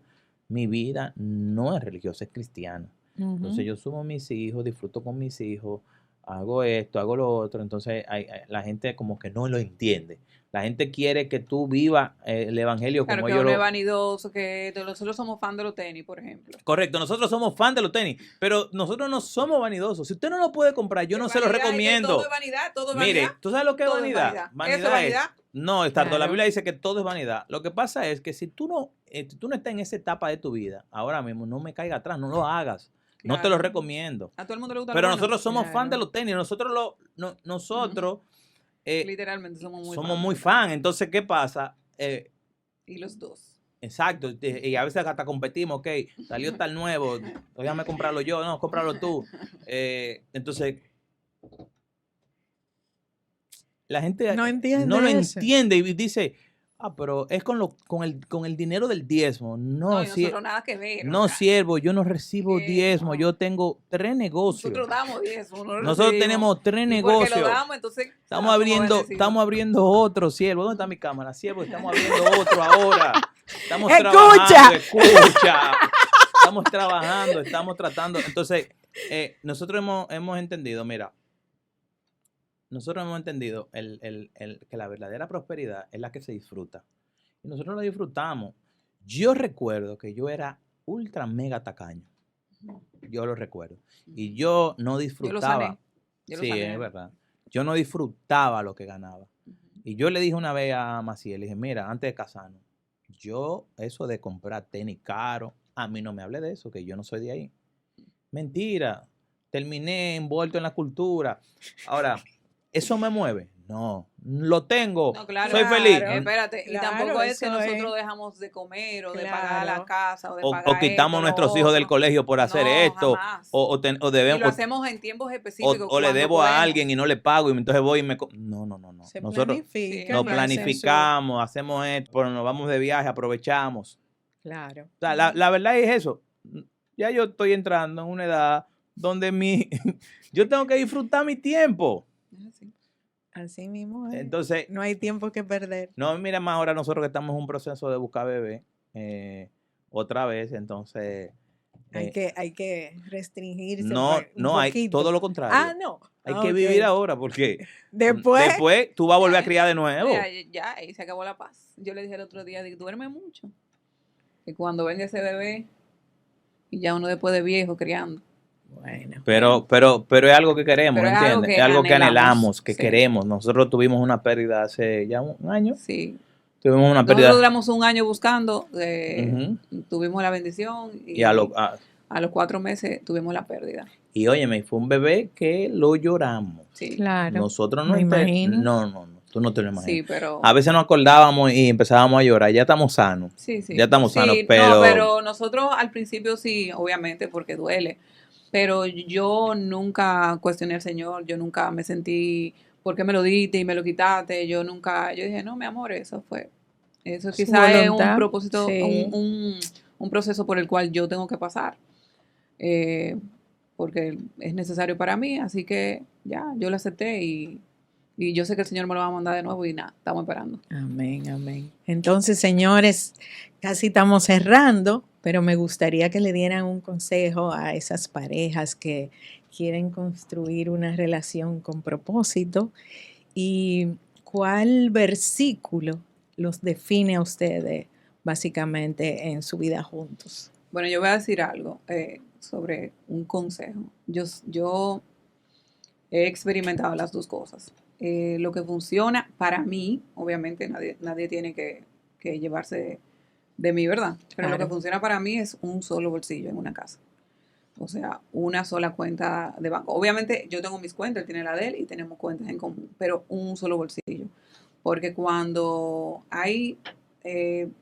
mi vida no es religiosa, es cristiana. Entonces Ujú. yo subo a mis hijos, disfruto con mis hijos, hago esto, hago lo otro, entonces la gente como que no lo entiende. La gente quiere que tú vivas el evangelio Claro, como que ellos uno es lo... vanidoso, nosotros somos fan de los tenis, por ejemplo. Correcto, nosotros somos fan de los tenis, pero nosotros no somos vanidosos. Si usted no lo puede comprar, yo no se lo Vanidad, es que recomiendo. todo es vanidad, todo es vanidad. Mire, ¿tú sabes lo que es todo es vanidad? vanidad. Eso es vanidad. No, Estardo, la Claro. Biblia dice que todo es vanidad. Lo que pasa es que si tú no estás en esa etapa de tu vida, ahora mismo no me caiga atrás, no lo hagas. No te lo Claro. recomiendo. A todo el mundo le gusta Pero lo bueno. nosotros somos Claro. fan de los tenis. Nosotros Literalmente somos muy somos fan. muy fan. Entonces, ¿qué pasa? Y los dos. Exacto. Y a veces hasta competimos. Ok, salió tal nuevo. Déjame comprarlo yo. No, cómpralo tú. Entonces, la gente No entiende no lo eso. entiende y dice, pero es con el dinero del diezmo. No, No, y nosotros nada que ver. no, o sea, siervo, yo no recibo que diezmo, no. yo tengo 3 negocios. Nosotros damos 10, no lo Nosotros recibimos. tenemos 3 Y porque negocios. lo damos, entonces Estamos bendecidos. abriendo otro, siervo. ¿Dónde está mi cámara? Siervo, estamos abriendo otro ahora. Estamos ¡Escucha! trabajando, escucha. Estamos trabajando, estamos tratando. Entonces, nosotros hemos entendido, mira, nosotros hemos entendido que la verdadera prosperidad es la que se disfruta. Y nosotros la disfrutamos. Yo recuerdo que yo era ultra mega tacaño. Yo lo recuerdo. Y yo no disfrutaba. Yo lo Sí, sané. es verdad. Yo no disfrutaba lo que ganaba. Y yo le dije una vez a Maciel, le dije, mira, antes de casarnos, yo eso de comprar tenis caro, a mí no me hable de eso, que yo no soy de ahí. Mentira. Terminé envuelto en la cultura. Ahora, ¿eso me mueve? No, lo tengo, No, claro. soy feliz. Claro. Espérate, y Claro, tampoco es que eso es. nosotros dejamos de comer o de pagar la Claro. casa o de O pagar quitamos esto, lo nuestros hijos del otro. colegio por hacer No, esto, jamás. o Y debemos, lo hacemos en tiempos específicos o le cuando debo a alguien y podemos. no le pago y entonces voy y me... No, no, no, no. Se Nosotros Sí, planifican nos y hacen su... planificamos, hacemos esto, pero nos vamos de viaje, aprovechamos. Claro. O sea, la verdad es eso. Ya yo estoy entrando en una edad donde yo tengo que disfrutar mi tiempo. es así. Así mismo es. Entonces, No hay tiempo que perder. no, mira más ahora nosotros que estamos en un proceso de buscar bebé otra vez, entonces Hay que restringirse no, un no hay poquito. todo lo contrario. No. Hay que Ok. vivir ahora porque Después, tú vas a volver a Ya, criar de nuevo. Ya, ahí se acabó la paz. Yo le dije el otro día, duerme mucho. Que cuando venga ese bebé, y ya uno después de viejo criando. bueno, Pero es algo que queremos, Pero es algo ¿entiendes? que Es algo que anhelamos, que sí. queremos. Nosotros tuvimos una pérdida hace ya un año. Sí. Tuvimos una Nosotros pérdida. duramos un año buscando, tuvimos la bendición Y a los a los 4 meses tuvimos la pérdida. y óyeme, fue un bebé que lo lloramos. Sí, claro. Nosotros no me imagino. No, tú no te lo imaginas. sí, pero... A veces nos acordábamos y empezábamos a llorar. Ya estamos sanos. Sí, sí. Ya estamos Sí, sanos, no, pero pero nosotros al principio sí, obviamente, porque duele. Pero yo nunca cuestioné al Señor, yo nunca me sentí, ¿por qué me lo diste y me lo quitaste? Yo dije, no, mi amor, eso Su quizás es un voluntad, propósito, sí. un proceso por el cual yo tengo que pasar, porque es necesario para mí, así que ya, yo lo acepté y yo sé que el Señor me lo va a mandar de nuevo y nada, estamos esperando. Amén, amén. Entonces, señores, casi estamos cerrando, pero me gustaría que le dieran un consejo a esas parejas que quieren construir una relación con propósito y cuál versículo los define a ustedes básicamente en su vida juntos. Bueno, yo voy a decir algo sobre un consejo. Yo he experimentado las dos cosas. Lo que funciona para mí, obviamente nadie tiene que llevarse de mí, ¿verdad? Pero lo Claro. que funciona para mí es un solo bolsillo en una casa. O sea, una sola cuenta de banco. Obviamente yo tengo mis cuentas, él tiene la de él y tenemos cuentas en común, pero un solo bolsillo. Porque cuando hay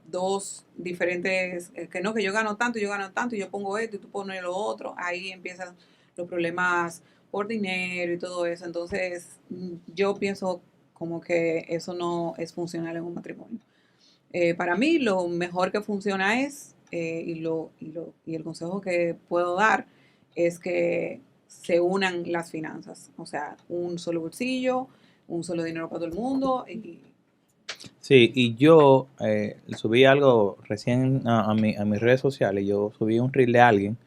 dos diferentes, que no, que yo gano tanto y yo pongo esto y tú pones lo otro, ahí empiezan los problemas por dinero y todo eso. Entonces, yo pienso como que eso no es funcional en un matrimonio. Para mí, lo mejor que funciona es, y el consejo que puedo dar es que se unan las finanzas. O sea, un solo bolsillo, un solo dinero para todo el mundo. sí, y yo subí algo recién a mis redes sociales. Yo subí un reel de alguien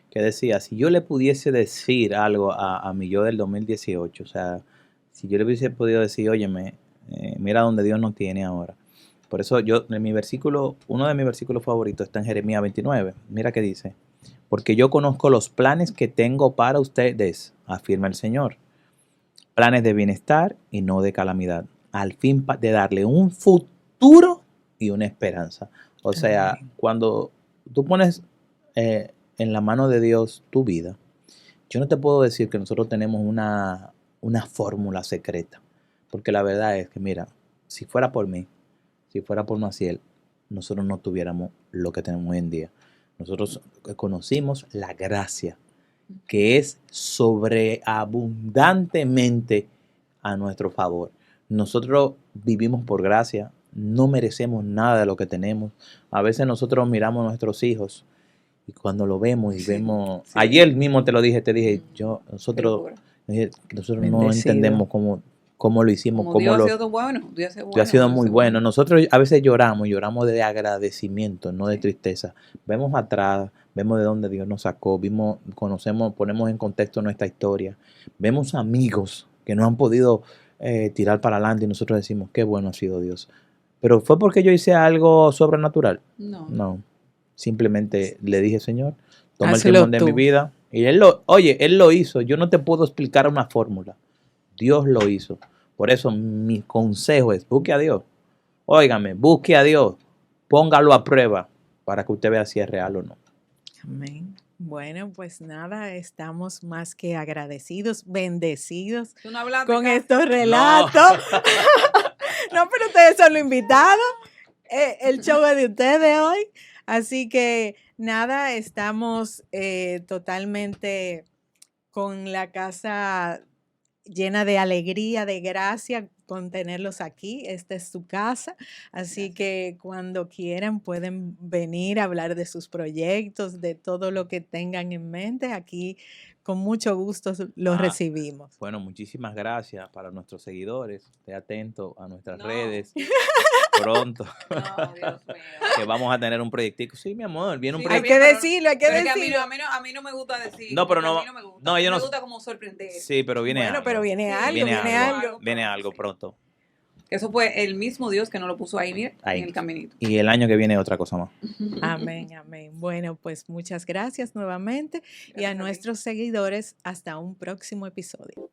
que decía, si yo le pudiese decir algo a mi yo del 2018, o sea, si yo le hubiese podido decir, óyeme, mira donde Dios nos tiene ahora. Por eso uno de mis versículos favoritos está en Jeremías 29. Mira qué dice, porque yo conozco los planes que tengo para ustedes, afirma el Señor. Planes de bienestar y no de calamidad, al fin de darle un futuro y una esperanza. O sea, Amén. cuando tú pones en la mano de Dios tu vida, yo no te puedo decir que nosotros tenemos una fórmula secreta, porque la verdad es que, mira, si fuera por mí, si fuera por Maciel, nosotros no tuviéramos lo que tenemos hoy en día. Nosotros conocimos la gracia, que es sobreabundantemente a nuestro favor. Nosotros vivimos por gracia, no merecemos nada de lo que tenemos. A veces nosotros miramos a nuestros hijos y cuando lo vemos y vemos... Sí. Ayer mismo te dije, nosotros no Bendecido. entendemos cómo lo hicimos, Como Dios ha sido bueno, Dios ha sido muy bueno. Nosotros a veces lloramos de agradecimiento, no de tristeza. Vemos atrás, vemos de dónde Dios nos sacó, conocemos, ponemos en contexto nuestra historia. Vemos amigos que no han podido tirar para adelante y nosotros decimos, qué bueno ha sido Dios. Pero ¿fue porque yo hice algo sobrenatural? No. Simplemente le dije, Señor, toma el timón de mi vida. Y Él lo hizo. Yo no te puedo explicar una fórmula. Dios lo hizo. Por eso mi consejo es, busque a Dios. Óigame, busque a Dios. Póngalo a prueba para que usted vea si es real o no. Amén. Bueno, pues nada, estamos más que agradecidos, bendecidos Tú no hablaste, con Cas. estos relatos. No, pero ustedes son los invitados. El show es de ustedes hoy. Así que nada, estamos totalmente con la casa llena de alegría, de gracia con tenerlos aquí. Esta es su casa, así Gracias. que cuando quieran pueden venir a hablar de sus proyectos, de todo lo que tengan en mente. Aquí con mucho gusto los Ah, recibimos. bueno, muchísimas gracias para nuestros seguidores. Esté atento a nuestras No. redes pronto, No, Dios mío. que vamos a tener un proyectico. Sí, mi amor, viene un Sí, Hay proyecto. que pero- decirlo, hay que Pero es que decirlo. a mí no me gusta decir. No, pero porque no- a mí no me gusta. no, A mí ellos me no- gusta como sorprender. Sí, pero viene Bueno, algo. pero viene Sí, algo, viene viene algo. algo. Viene pronto, algo sí. pronto. Eso fue el mismo Dios que nos lo puso ahí, mire, Ahí. en el caminito. Y el año que viene otra cosa más. Amén, amén. Bueno, pues muchas gracias nuevamente y Gracias a a ti. nuestros seguidores hasta un próximo episodio.